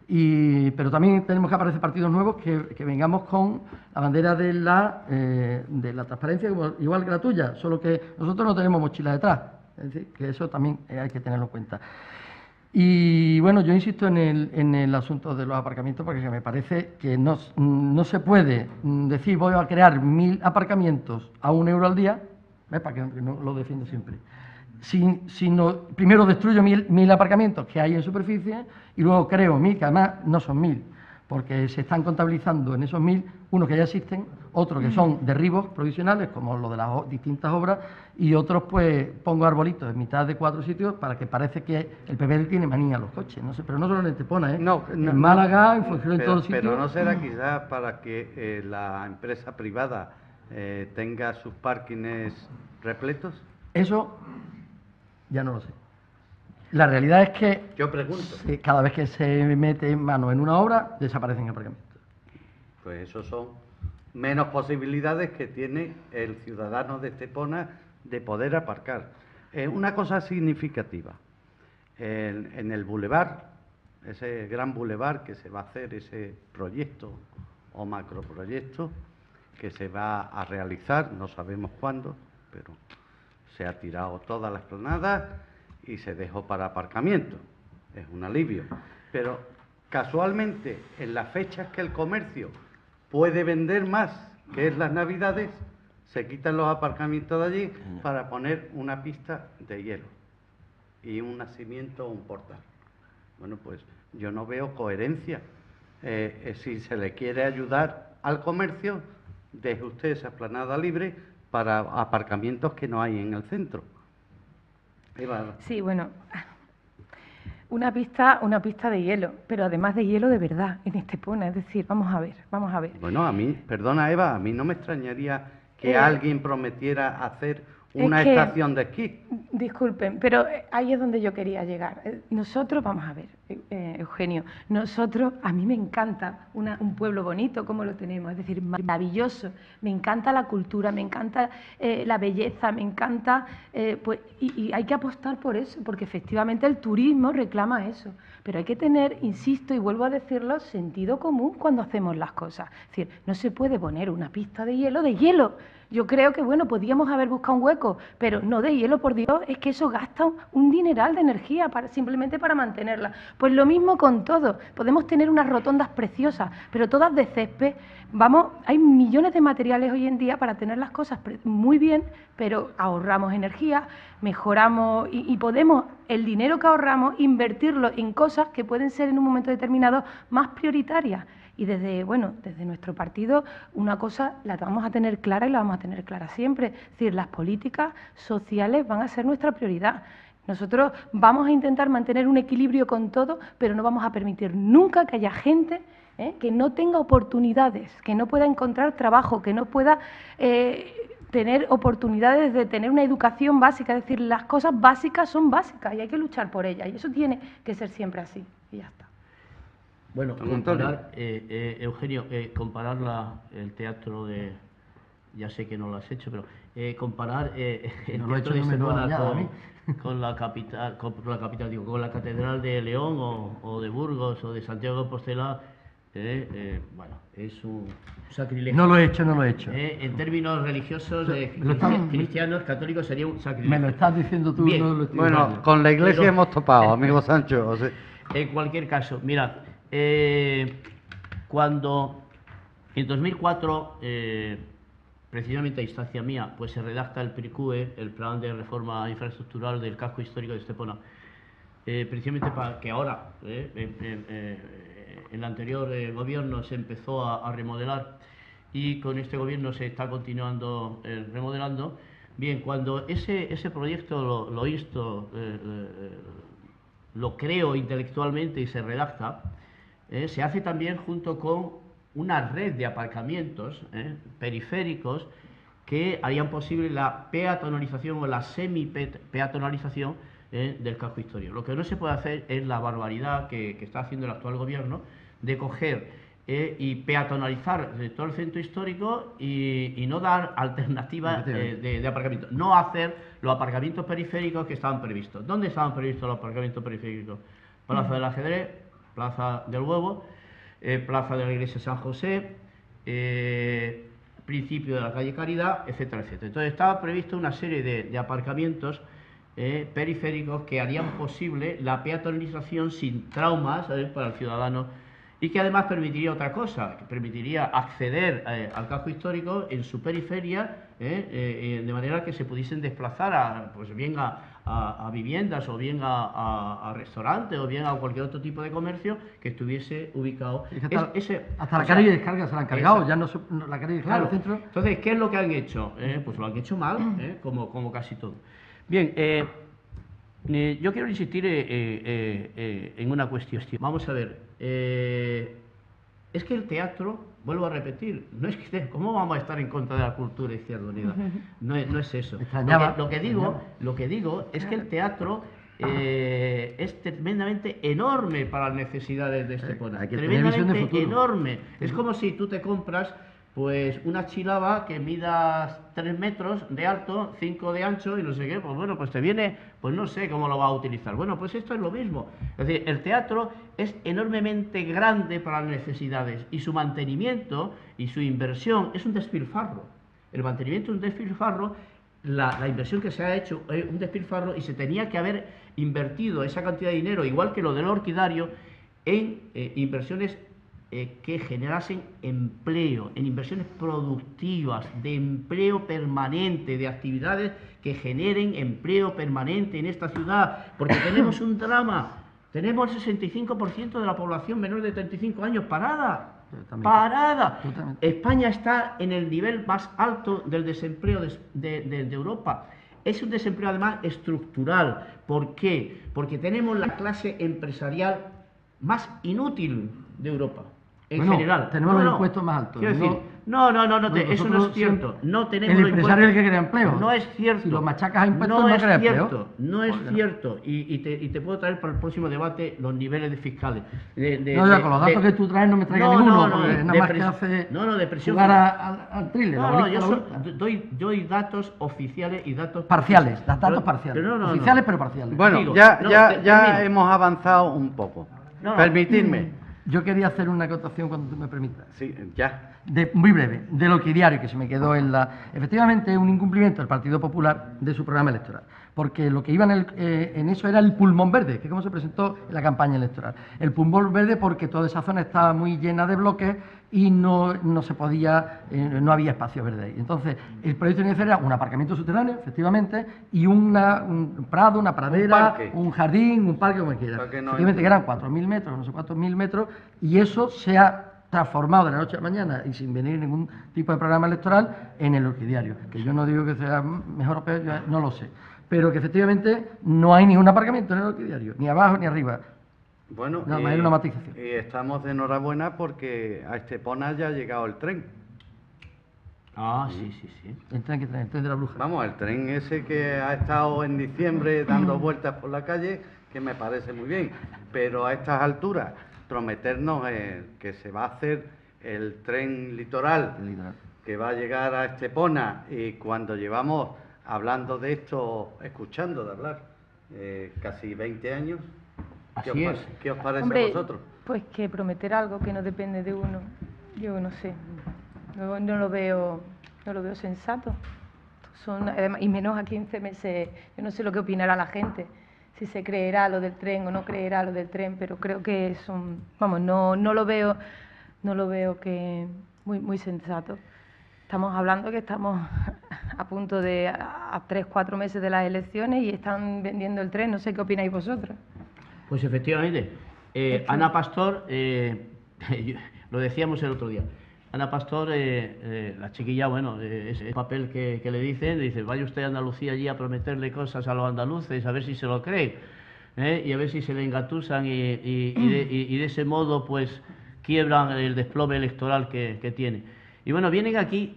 Pero también tenemos que aparecer partidos nuevos que vengamos con la bandera de la transparencia, igual que la tuya, solo que nosotros no tenemos mochila detrás, es decir, que eso también hay que tenerlo en cuenta. Y bueno, yo insisto en el asunto de los aparcamientos porque me parece que no se puede decir voy a crear 1000 aparcamientos a €1 al día, para que no lo defiendo siempre. Primero destruyo 1000 aparcamientos que hay en superficie y luego creo 1000, que además no son 1000, porque se están contabilizando en esos 1000 unos que ya existen, otros que son derribos provisionales, como lo de las distintas obras, y otros pues pongo arbolitos en mitad de 4 sitios para que parece que el PP tiene manía a los coches, no sé, pero no solo en Estepona, en Málaga, en Fuengirola, en todos los sitios. Pero no será quizás para que la empresa privada tenga sus parkings repletos. Eso ya no lo sé. La realidad es que Yo pregunto. cada vez que se mete mano en una obra, desaparecen aparcamientos. Pues eso son menos posibilidades que tiene el ciudadano de Estepona de poder aparcar. Una cosa significativa, en el bulevar, ese gran bulevar que se va a hacer, ese proyecto o macroproyecto que se va a realizar, no sabemos cuándo, pero se ha tirado toda la explanada y se dejó para aparcamiento. Es un alivio. Pero casualmente, en las fechas que el comercio puede vender más, que es las Navidades, se quitan los aparcamientos de allí para poner una pista de hielo y un nacimiento o un portal. Bueno, pues yo no veo coherencia. Si se le quiere ayudar al comercio, deje usted esa explanada libre para aparcamientos que no hay en el centro. Eva. Sí, bueno, una pista de hielo, pero además de hielo de verdad, en Estepona. Es decir, vamos a ver. Bueno, a mí, perdona Eva, a mí no me extrañaría que alguien prometiera hacer una estación de esquí. Disculpen, pero ahí es donde yo quería llegar. Nosotros, vamos a ver, Eugenio, a mí me encanta un pueblo bonito como lo tenemos, es decir, maravilloso. Me encanta la cultura, me encanta la belleza, me encanta, y hay que apostar por eso, porque efectivamente el turismo reclama eso. Pero hay que tener, insisto y vuelvo a decirlo, sentido común cuando hacemos las cosas. Es decir, no se puede poner una pista de hielo. Yo creo que, bueno, podíamos haber buscado un hueco, pero no de hielo, por Dios, es que eso gasta un dineral de energía simplemente para mantenerla. Pues lo mismo con todo. Podemos tener unas rotondas preciosas, pero todas de césped. Hay millones de materiales hoy en día para tener las cosas muy bien, pero ahorramos energía, mejoramos y podemos, el dinero que ahorramos, invertirlo en cosas que pueden ser en un momento determinado más prioritarias. Y desde nuestro partido una cosa la vamos a tener clara y la vamos a tener clara siempre. Es decir, las políticas sociales van a ser nuestra prioridad. Nosotros vamos a intentar mantener un equilibrio con todo, pero no vamos a permitir nunca que haya gente que no tenga oportunidades, que no pueda encontrar trabajo, que no pueda tener oportunidades de tener una educación básica. Es decir, las cosas básicas son básicas y hay que luchar por ellas. Y eso tiene que ser siempre así. Y ya está. Bueno, comparar, Eugenio, comparar el teatro de... Ya sé que no lo has hecho, pero comparar el no lo he hecho, teatro de no me lo Estepona añada a mí. con la catedral de León o de Burgos o de Santiago de Compostela, bueno, es un sacrilegio. No lo he hecho. En términos religiosos, cristianos, católicos, sería un sacrilegio. Me lo estás diciendo tú, Bien. no lo estoy Bueno, diciendo. con la Iglesia hemos topado, amigo Sancho. O sea, En cualquier caso, mirad, cuando en 2004 precisamente a instancia mía, pues se redacta el PRICUE, el Plan de Reforma Infraestructural del Casco Histórico de Estepona, precisamente para que ahora, en el anterior gobierno se empezó a remodelar y con este gobierno se está continuando remodelando. Bien, cuando ese proyecto lo insto, lo creo intelectualmente y se redacta, se hace también junto con una red de aparcamientos periféricos que harían posible la peatonalización o la semi-peatonalización del casco histórico. Lo que no se puede hacer es la barbaridad que está haciendo el actual gobierno de coger y peatonalizar todo el centro histórico y no dar alternativas de aparcamiento. No hacer los aparcamientos periféricos que estaban previstos. ¿Dónde estaban previstos los aparcamientos periféricos? Plaza del Ajedrez, Plaza del Huevo, Plaza de la Iglesia San José, principio de la calle Caridad, etcétera, etcétera. Entonces estaba previsto una serie de aparcamientos periféricos que harían posible la peatonalización sin traumas para el ciudadano y que además permitiría otra cosa, que permitiría acceder al casco histórico en su periferia de manera que se pudiesen desplazar pues bien a viviendas o bien a restaurantes o bien a cualquier otro tipo de comercio que estuviese ubicado. Hasta la carga y descarga se la han cargado, ya no la carga y descarga claro. del centro. Entonces, ¿qué es lo que han hecho? Pues lo han hecho mal, como casi todo. Bien, yo quiero insistir en una cuestión. Vamos a ver, es que el teatro, vuelvo a repetir, no es que ¿cómo vamos a estar en contra de la cultura Izquierda Unida? No es eso. Lo que digo es que el teatro es tremendamente enorme para las necesidades de Estepona. Tremendamente enorme. Es como si tú te compras pues una chilaba que mida 3 metros de alto, 5 de ancho y no sé qué, pues bueno, pues te viene, pues no sé cómo lo va a utilizar. Bueno, pues esto es lo mismo. Es decir, el teatro es enormemente grande para las necesidades y su mantenimiento y su inversión es un despilfarro. El mantenimiento es un despilfarro, la inversión que se ha hecho es un despilfarro y se tenía que haber invertido esa cantidad de dinero, igual que lo del orquidario, en inversiones que generasen empleo, en inversiones productivas, de empleo permanente, de actividades que generen empleo permanente en esta ciudad, porque tenemos un drama, tenemos el 65% de la población menor de 35 años parada. Parada. España está en el nivel más alto del desempleo de Europa. Es un desempleo además estructural. ¿Por qué? Porque tenemos la clase empresarial más inútil de Europa. En general. Tenemos los impuestos más altos. Quiero decir, eso no es cierto. No tenemos el empresario es el que crea empleo. No es cierto. Si lo machacas a impuestos, no crea empleo. No es cierto. Y te puedo traer para el próximo debate los niveles de fiscales. Con los datos que tú traes no me traigas ninguno, porque nada más que hace jugar al thriller. Yo doy datos oficiales y datos parciales, datos parciales. Oficiales pero parciales. Bueno, ya hemos avanzado un poco. Permitidme. Yo quería hacer una acotación cuando tú me permitas. Sí, ya. Muy breve, del orquidiario que se me quedó en la... Efectivamente, es un incumplimiento del Partido Popular de su programa electoral, porque lo que iba en eso era el pulmón verde, que es como se presentó en la campaña electoral. El pulmón verde porque toda esa zona estaba muy llena de bloques y no se podía, no había espacio verde ahí. Entonces, el proyecto inicial era un aparcamiento subterráneo, efectivamente, y un prado, una pradera, un jardín, un parque, como quiera. Efectivamente, que eran 4.000 metros, no sé cuántos mil metros, y eso se ha transformado de la noche a la mañana y sin venir ningún tipo de programa electoral en el orquidiario, que yo no digo que sea mejor o peor, yo no lo sé, pero que efectivamente no hay ningún aparcamiento en el orquidiario, ni abajo ni arriba. Bueno, nada más, hay una matización. Y estamos de enhorabuena porque a Estepona ya ha llegado el tren. Sí. El tren de la Bruja. Vamos, el tren ese que ha estado en diciembre dando vueltas por la calle, que me parece muy bien, pero a estas alturas prometernos que se va a hacer el tren litoral, que va a llegar a Estepona, y cuando llevamos hablando de esto, escuchando de hablar, casi 20 años, ¿qué os parece a vosotros? Pues que prometer algo que no depende de uno, yo no sé, no lo veo sensato. Y menos a 15 meses, yo no sé lo que opinará la gente, si se creerá lo del tren o no creerá lo del tren, pero creo que no lo veo que muy sensato. Estamos hablando que estamos a punto de a 3-4 meses de las elecciones y están vendiendo el tren. No sé qué opináis vosotros. Pues efectivamente, Ana Pastor, lo decíamos el otro día, Ana Pastor, la chiquilla, bueno, ese papel que le dicen, dice, vaya usted a Andalucía allí a prometerle cosas a los andaluces, a ver si se lo creen, y a ver si se le engatusan y de ese modo pues quiebran el desplome electoral que tiene. Y bueno, vienen aquí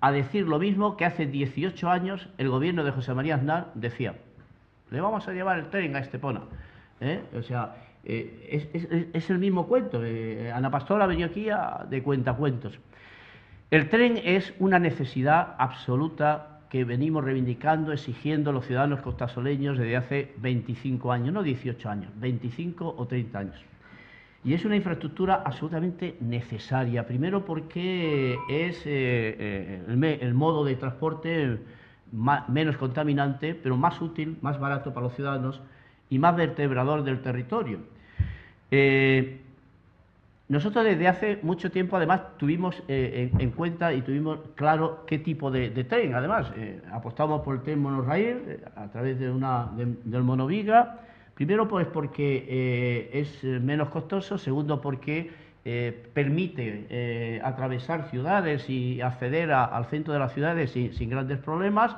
a decir lo mismo que hace 18 años el gobierno de José María Aznar decía, le vamos a llevar el tren a Estepona. O sea, es el mismo cuento. Ana Pastor ha venido aquí de cuentacuentos. El tren es una necesidad absoluta que venimos reivindicando, exigiendo los ciudadanos costasoleños desde hace 25 años, no 18 años, 25 o 30 años. Y es una infraestructura absolutamente necesaria, primero porque es el modo de transporte menos contaminante, pero más útil, más barato para los ciudadanos y más vertebrador del territorio. Nosotros desde hace mucho tiempo además tuvimos en cuenta y tuvimos claro qué tipo de tren. Además, apostamos por el tren monorraíl a través del monoviga. Primero pues porque es menos costoso, segundo porque permite atravesar ciudades y acceder al centro de las ciudades sin grandes problemas.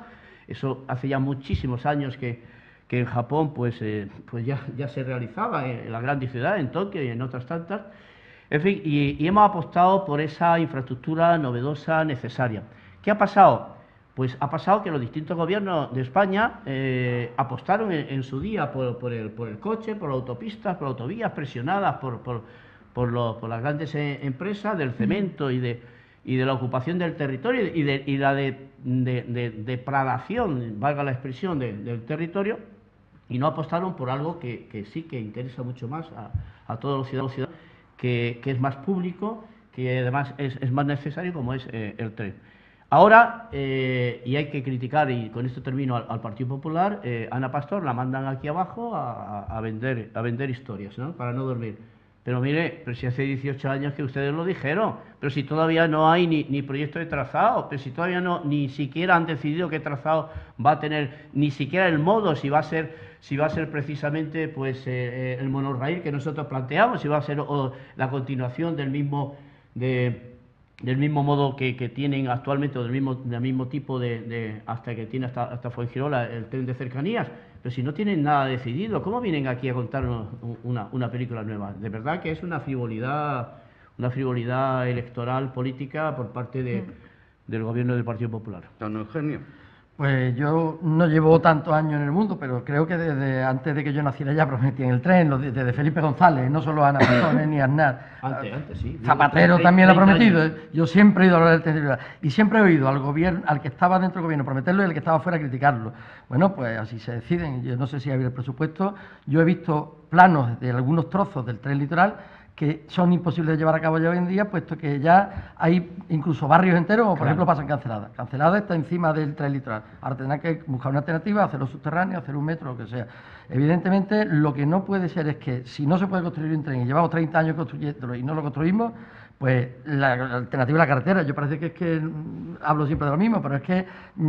Eso hace ya muchísimos años que en Japón pues ya se realizaba en las grandes ciudades, en Tokio y en otras tantas. En fin, y hemos apostado por esa infraestructura novedosa, necesaria. ¿Qué ha pasado? Pues ha pasado que los distintos gobiernos de España apostaron en su día por el coche, por autopistas, por autovías presionadas por las grandes empresas del cemento y de la ocupación del territorio y la depradación, valga la expresión, del territorio, y no apostaron por algo que sí que interesa mucho más a todos los ciudadanos, que es más público, que además es más necesario, como es el tren. Ahora, y hay que criticar, y con esto termino, al Partido Popular, Ana Pastor la mandan aquí abajo a vender historias, ¿no?, para no dormir. Pero mire, pero si hace 18 años que ustedes lo dijeron, pero si todavía no hay ni proyecto de trazado, pero si todavía ni siquiera han decidido qué trazado va a tener, ni siquiera el modo, si va a ser precisamente pues el monorraíl que nosotros planteamos, si va a ser la continuación del mismo modo que tienen actualmente, o del mismo tipo hasta que tiene hasta Fuengirola el tren de cercanías. Pero si no tienen nada decidido, ¿cómo vienen aquí a contarnos una película nueva? De verdad que es una frivolidad electoral, política, por parte del gobierno del Partido Popular. Don Eugenio. Pues yo no llevo tantos años en el mundo, pero creo que desde antes de que yo naciera ya prometían el tren, desde Felipe González, no solo Ana Pastor ni Aznar. Antes sí. Zapatero también lo ha prometido. Yo siempre he oído hablar del tren y siempre he oído al que estaba dentro del gobierno prometerlo y al que estaba fuera criticarlo. Bueno, pues así se deciden. Yo no sé si había el presupuesto. Yo he visto planos de algunos trozos del tren litoral que son imposibles de llevar a cabo ya hoy en día, puesto que ya hay incluso barrios enteros, como por ejemplo pasa en Cancelada. Cancelada está encima del tren litoral. Ahora tendrán que buscar una alternativa, hacerlo subterráneo, hacer un metro, lo que sea. Evidentemente, lo que no puede ser es que si no se puede construir un tren y llevamos 30 años construyéndolo y no lo construimos, pues la alternativa es la carretera. Yo parece que es que hablo siempre de lo mismo, pero es que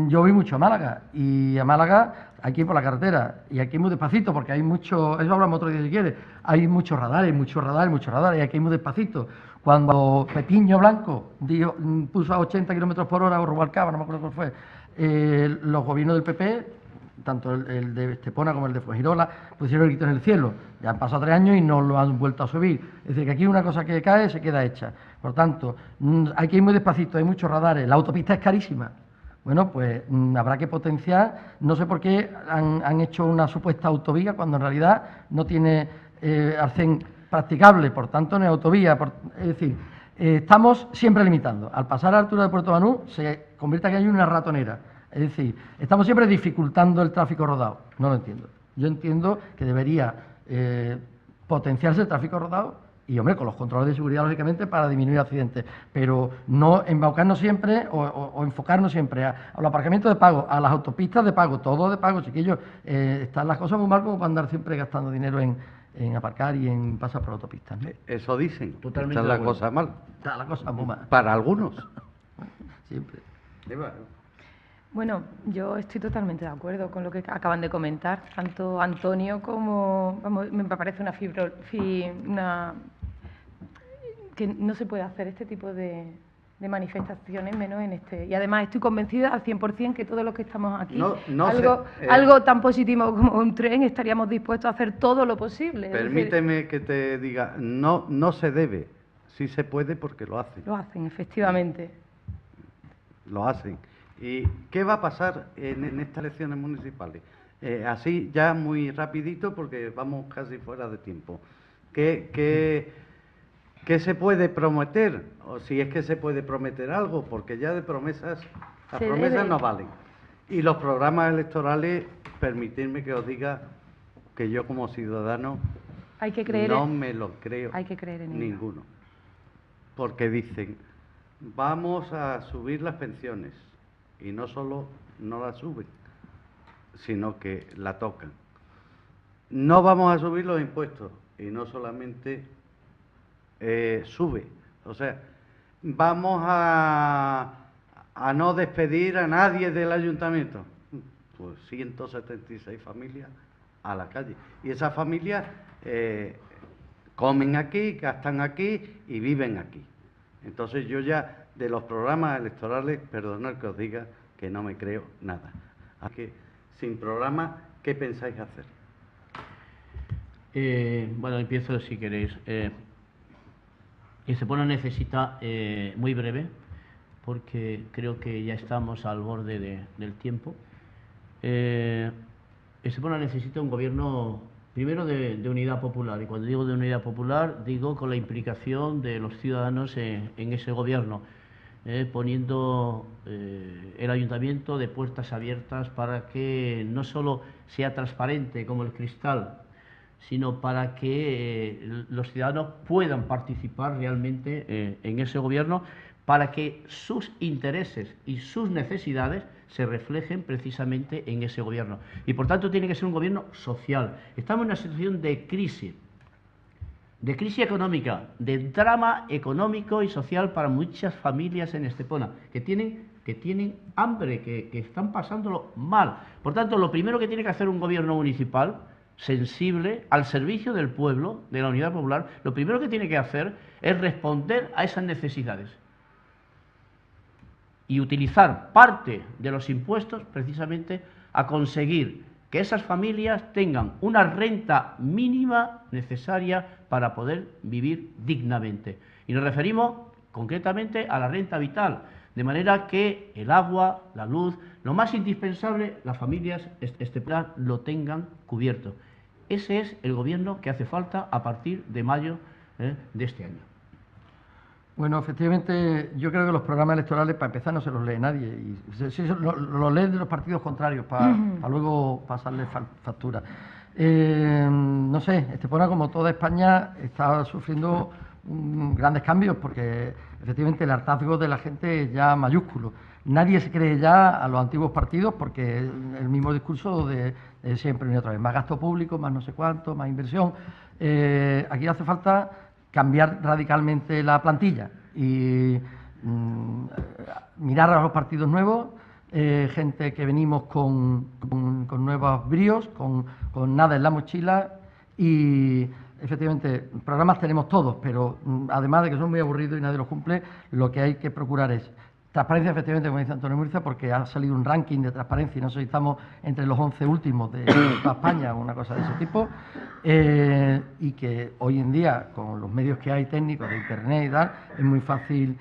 yo voy mucho a Málaga, y a Málaga aquí por la carretera, y aquí muy despacito, porque hay mucho, eso hablamos otro día si quieres, hay muchos radares, y aquí muy despacito. Cuando Pepiño Blanco puso a 80 kilómetros por hora o Rubalcaba, no me acuerdo cuál fue, los gobiernos del PP, tanto el de Estepona como el de Fuengirola, pusieron el grito en el cielo. Ya han pasado 3 años y no lo han vuelto a subir. Es decir, que aquí una cosa que cae se queda hecha. Por tanto, hay que ir muy despacito, hay muchos radares, la autopista es carísima. Bueno, pues habrá que potenciar. No sé por qué han hecho una supuesta autovía cuando en realidad no tiene arcén practicable, por tanto no es autovía. Es decir, estamos siempre limitando. Al pasar a la altura de Puerto Banús se convierte aquí en una ratonera. Es decir, estamos siempre dificultando el tráfico rodado. No lo entiendo. Yo entiendo que debería potenciarse el tráfico rodado y, hombre, con los controles de seguridad, lógicamente, para disminuir accidentes, pero no embaucarnos siempre o enfocarnos siempre a los aparcamientos de pago, a las autopistas de pago, todo de pago, chiquillos. Están las cosas muy mal como para andar siempre gastando dinero en aparcar y en pasar por autopistas, ¿no? Eso dicen. Totalmente Está la cosa mal. Está la cosa muy mal. Para algunos. siempre. Eva. Bueno, yo estoy totalmente de acuerdo con lo que acaban de comentar, tanto Antonio como, vamos, me parece que no se puede hacer este tipo de manifestaciones, menos en este. Y además estoy convencida al 100% que todos los que estamos aquí, algo tan positivo como un tren, estaríamos dispuestos a hacer todo lo posible. Permíteme que te diga, no se debe, sí se puede porque lo hacen. Lo hacen, efectivamente. Lo hacen. ¿Y qué va a pasar en estas elecciones municipales? Así ya muy rapidito porque vamos casi fuera de tiempo. ¿Qué se puede prometer? O si es que se puede prometer algo, porque ya de promesas, las promesas no valen. Y los programas electorales, permitidme que os diga que yo como ciudadano no me lo creo ninguno. Porque dicen, vamos a subir las pensiones. Y no solo no la suben, sino que la tocan. No vamos a subir los impuestos, y no solamente sube. O sea, vamos a no despedir a nadie del ayuntamiento. Pues 176 familias a la calle. Y esas familias comen aquí, gastan aquí y viven aquí. Entonces yo ya de los programas electorales, perdonad que os diga que no me creo nada. Así que sin programa, ¿qué pensáis hacer? Bueno, empiezo si queréis. Estepona necesita, muy breve, porque creo que ya estamos al borde del tiempo. Estepona necesita un gobierno, primero, de unidad popular. Y cuando digo de unidad popular, digo con la implicación de los ciudadanos en ese gobierno, poniendo el ayuntamiento de puertas abiertas para que no solo sea transparente como el cristal, sino para que los ciudadanos puedan participar realmente en ese gobierno, para que sus intereses y sus necesidades se reflejen precisamente en ese gobierno. Y por tanto tiene que ser un gobierno social. Estamos en una situación de crisis económica, de drama económico y social para muchas familias en Estepona, que tienen hambre, que están pasándolo mal. Por tanto, lo primero que tiene que hacer un gobierno municipal sensible, al servicio del pueblo, de la unidad popular, lo primero que tiene que hacer es responder a esas necesidades y utilizar parte de los impuestos precisamente a conseguir que esas familias tengan una renta mínima necesaria para poder vivir dignamente. Y nos referimos concretamente a la renta vital, de manera que el agua, la luz, lo más indispensable, las familias este plan lo tengan cubierto. Ese es el gobierno que hace falta a partir de mayo de este año. Bueno, efectivamente, yo creo que los programas electorales, para empezar, no se los lee nadie. Y los leen de los partidos contrarios para luego pasarles factura. No sé, Estepona, como toda España, está sufriendo grandes cambios porque, efectivamente, el hartazgo de la gente es ya mayúsculo. Nadie se cree ya a los antiguos partidos porque el mismo discurso de siempre y otra vez. Más gasto público, más no sé cuánto, más inversión. Aquí hace falta cambiar radicalmente la plantilla y mirar a los partidos nuevos, gente que venimos con nuevos bríos, con nada en la mochila y, efectivamente, programas tenemos todos, pero además de que son muy aburridos y nadie los cumple, lo que hay que procurar es transparencia, efectivamente, como dice Antonio Murcia, porque ha salido un ranking de transparencia y no sé si estamos entre los 11 últimos de toda España o una cosa de ese tipo, y que hoy en día, con los medios que hay técnicos de Internet y tal, es muy fácil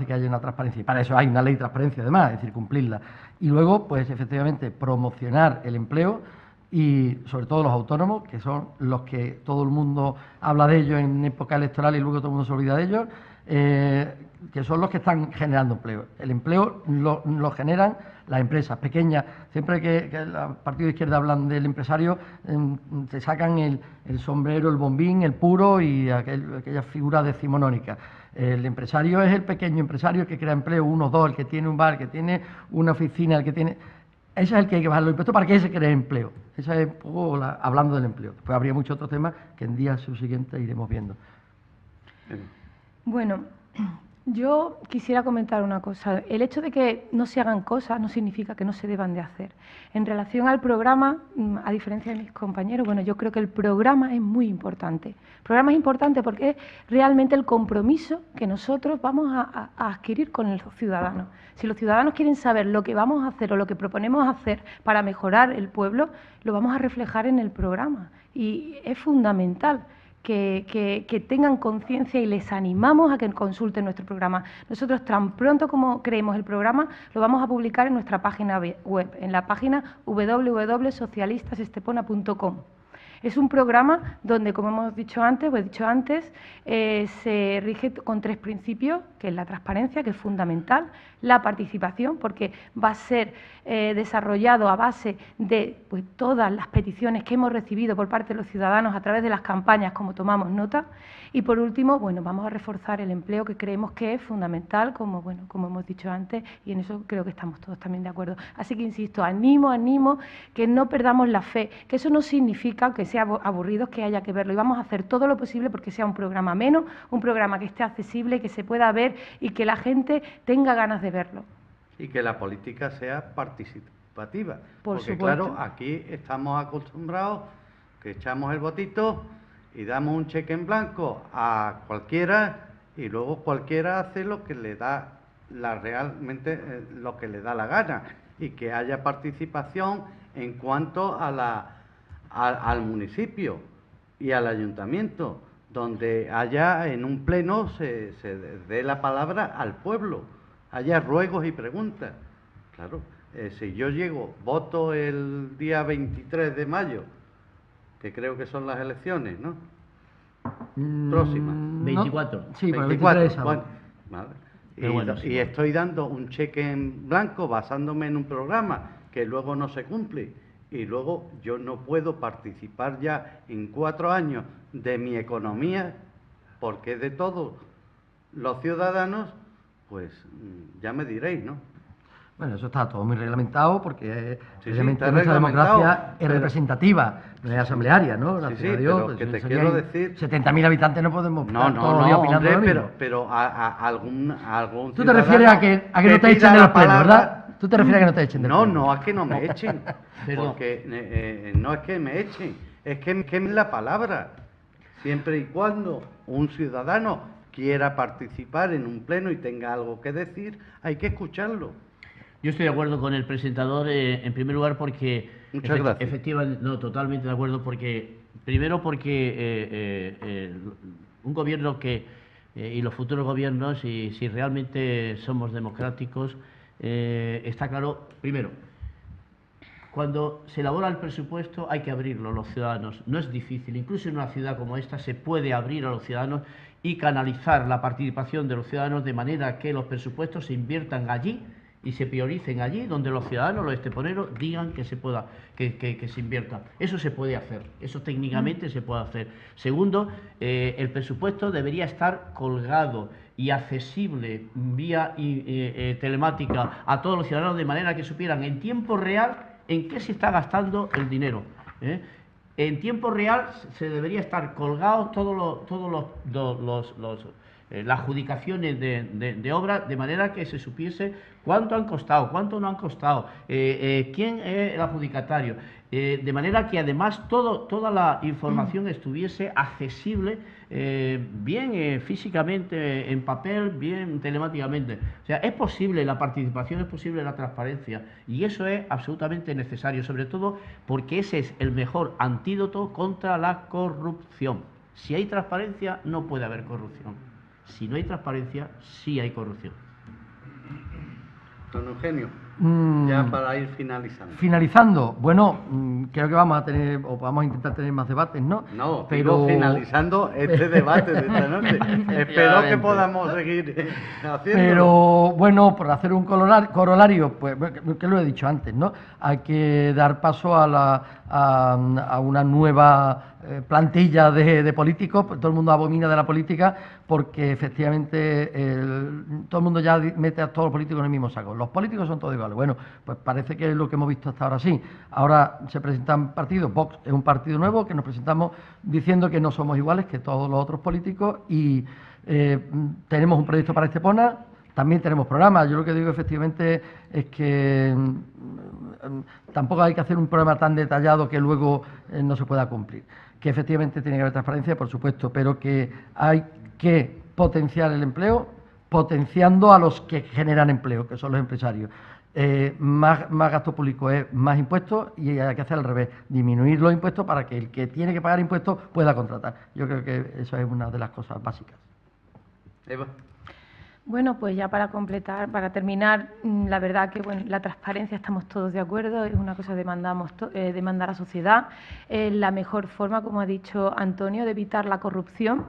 que haya una transparencia. Y para eso hay una ley de transparencia, además, es decir, cumplirla. Y luego, pues, efectivamente, promocionar el empleo y, sobre todo, los autónomos, que son los que todo el mundo habla de ellos en época electoral y luego todo el mundo se olvida de ellos, que son los que están generando empleo. El empleo lo generan las empresas pequeñas. Siempre que el partido de izquierda hablan del empresario, se sacan el sombrero, el bombín, el puro y aquella figura decimonónica. El empresario es el pequeño empresario que crea empleo, uno, dos, el que tiene un bar, el que tiene una oficina, el que tiene... Ese es el que hay que bajar los impuestos para que se cree empleo. Esa es un poco hablando del empleo. Después habría muchos otros temas que en días subsiguientes iremos viendo. Bueno, Yo quisiera comentar una cosa. El hecho de que no se hagan cosas no significa que no se deban de hacer. En relación al programa, a diferencia de mis compañeros, bueno, yo creo que el programa es muy importante. El programa es importante porque es realmente el compromiso que nosotros vamos a adquirir con los ciudadanos. Si los ciudadanos quieren saber lo que vamos a hacer o lo que proponemos hacer para mejorar el pueblo, lo vamos a reflejar en el programa. Y es fundamental que tengan conciencia y les animamos a que consulten nuestro programa. Nosotros tan pronto como creemos el programa lo vamos a publicar en nuestra página web, en la página www.socialistasestepona.com. Es un programa donde, como hemos dicho antes, se rige con 3 principios, que es la transparencia, que es fundamental, la participación, porque va a ser desarrollado a base de todas las peticiones que hemos recibido por parte de los ciudadanos a través de las campañas, como tomamos nota, y por último, vamos a reforzar el empleo, que creemos que es fundamental, como hemos dicho antes, y en eso creo que estamos todos también de acuerdo. Así que, insisto, animo que no perdamos la fe, que eso no significa que sea aburrido, que haya que verlo, y vamos a hacer todo lo posible porque sea un programa ameno, un programa que esté accesible, que se pueda ver y que la gente tenga ganas de verlo. Y que la política sea participativa. Por porque, supuesto. claro, aquí estamos acostumbrados que echamos el votito y damos un cheque en blanco a cualquiera y luego cualquiera hace lo que le da realmente lo que le da la gana, y que haya participación en cuanto a al municipio y al ayuntamiento, donde haya en un pleno se dé la palabra al pueblo, haya ruegos y preguntas. Claro, si yo voto el día 23 de mayo, que creo que son las elecciones, ¿no? Próximas. 24. No, sí, 24. Bueno, Vale. Pero bueno, sí, y estoy dando un cheque en blanco basándome en un programa que luego no se cumple, y luego yo no puedo participar ya en 4 años de mi economía, porque es de todos los ciudadanos, pues ya me diréis, ¿no? Bueno, eso está todo muy reglamentado porque Sí, obviamente está nuestra reglamentado, democracia es pero- representativa, no es asamblearia, ¿no? Gracias Sí, a Dios, pero pues, que te serían quiero decir- 70.000 habitantes no podemos No, estar todos los días opinando hombre, lo mismo. pero a algún Tú te refieres a que no te echen de los plenos, ¿verdad? Tú te refieres a que no te echen del No, pleno. no, a que no me echen. Perdón. Porque no es que me echen, es que es la palabra. Siempre y cuando un ciudadano quiera participar en un pleno y tenga algo que decir, hay que escucharlo. Yo estoy de acuerdo con el presentador, en primer lugar, porque... Muchas gracias. Efectivamente, no, totalmente de acuerdo, porque... Primero porque un gobierno y los futuros gobiernos, si realmente somos democráticos, está claro, primero, cuando se elabora el presupuesto hay que abrirlo a los ciudadanos. No es difícil, incluso en una ciudad como esta se puede abrir a los ciudadanos y canalizar la participación de los ciudadanos de manera que los presupuestos se inviertan allí y se prioricen allí donde los ciudadanos, los esteponeros, digan que se pueda, que se invierta. Eso se puede hacer, eso técnicamente se puede hacer. Segundo, el presupuesto debería estar colgado y accesible vía telemática a todos los ciudadanos de manera que supieran en tiempo real en qué se está gastando el dinero. En tiempo real se debería estar colgados las adjudicaciones de obras, de manera que se supiese cuánto han costado, cuánto no han costado, quién es el adjudicatario, de manera que además toda la información estuviese accesible, bien físicamente en papel, bien telemáticamente. O sea, es posible la participación, es posible la transparencia, y eso es absolutamente necesario, sobre todo porque ese es el mejor antídoto contra la corrupción. Si hay transparencia, no puede haber corrupción. Si no hay transparencia, sí hay corrupción. Don Eugenio, ya para ir finalizando. Finalizando, bueno, creo que vamos a intentar tener más debates, ¿no? No, pero finalizando este debate de esta noche. Espero que podamos seguir haciendo. Pero bueno, por hacer un corolario, pues que lo he dicho antes, ¿no? Hay que dar paso a una nueva plantilla de políticos. Todo el mundo abomina de la política porque efectivamente todo el mundo ya mete a todos los políticos en el mismo saco. Los políticos son todos iguales. iguales. Bueno, pues parece que es lo que hemos visto hasta ahora sí. Ahora se presentan partidos, Vox es un partido nuevo que nos presentamos diciendo que no somos iguales que todos los otros políticos y tenemos un proyecto para Estepona, también tenemos programas. Yo lo que digo efectivamente es que tampoco hay que hacer un programa tan detallado que luego no se pueda cumplir. Que efectivamente tiene que haber transparencia, por supuesto, pero que hay que potenciar el empleo, potenciando a los que generan empleo, que son los empresarios. Más gasto público es más impuestos y hay que hacer al revés, disminuir los impuestos para que el que tiene que pagar impuestos pueda contratar. Yo creo que eso es una de las cosas básicas. Eva. Bueno, pues ya para completar, para terminar, la verdad que bueno, la transparencia estamos todos de acuerdo, es una cosa que demanda la sociedad. La mejor forma, como ha dicho Antonio, de evitar la corrupción.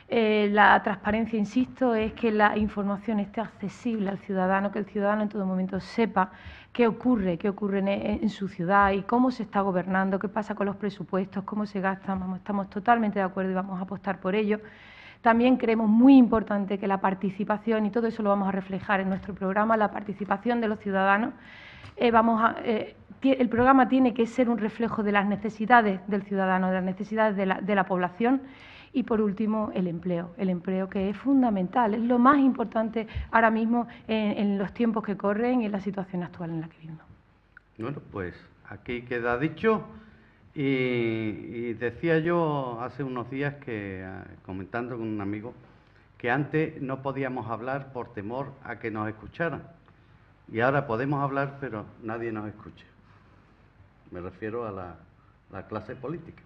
La transparencia, insisto, es que la información esté accesible al ciudadano, que el ciudadano en todo momento sepa qué ocurre en su ciudad y cómo se está gobernando, qué pasa con los presupuestos, cómo se gastan. Vamos, estamos totalmente de acuerdo y vamos a apostar por ello. También creemos muy importante que la participación, y todo eso lo vamos a reflejar en nuestro programa, la participación de los ciudadanos. El programa tiene que ser un reflejo de las necesidades del ciudadano, de las necesidades de la población. Y, por último, el empleo que es fundamental, es lo más importante ahora mismo en los tiempos que corren y en la situación actual en la que vivimos. Bueno, pues aquí queda dicho. Y decía yo hace unos días que, comentando con un amigo, que antes no podíamos hablar por temor a que nos escucharan. Y ahora podemos hablar, pero nadie nos escucha. Me refiero a la clase política.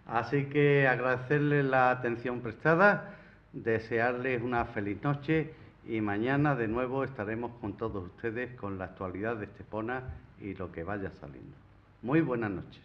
Así que agradecerles la atención prestada, desearles una feliz noche y mañana de nuevo estaremos con todos ustedes con la actualidad de Estepona y lo que vaya saliendo. Muy buenas noches.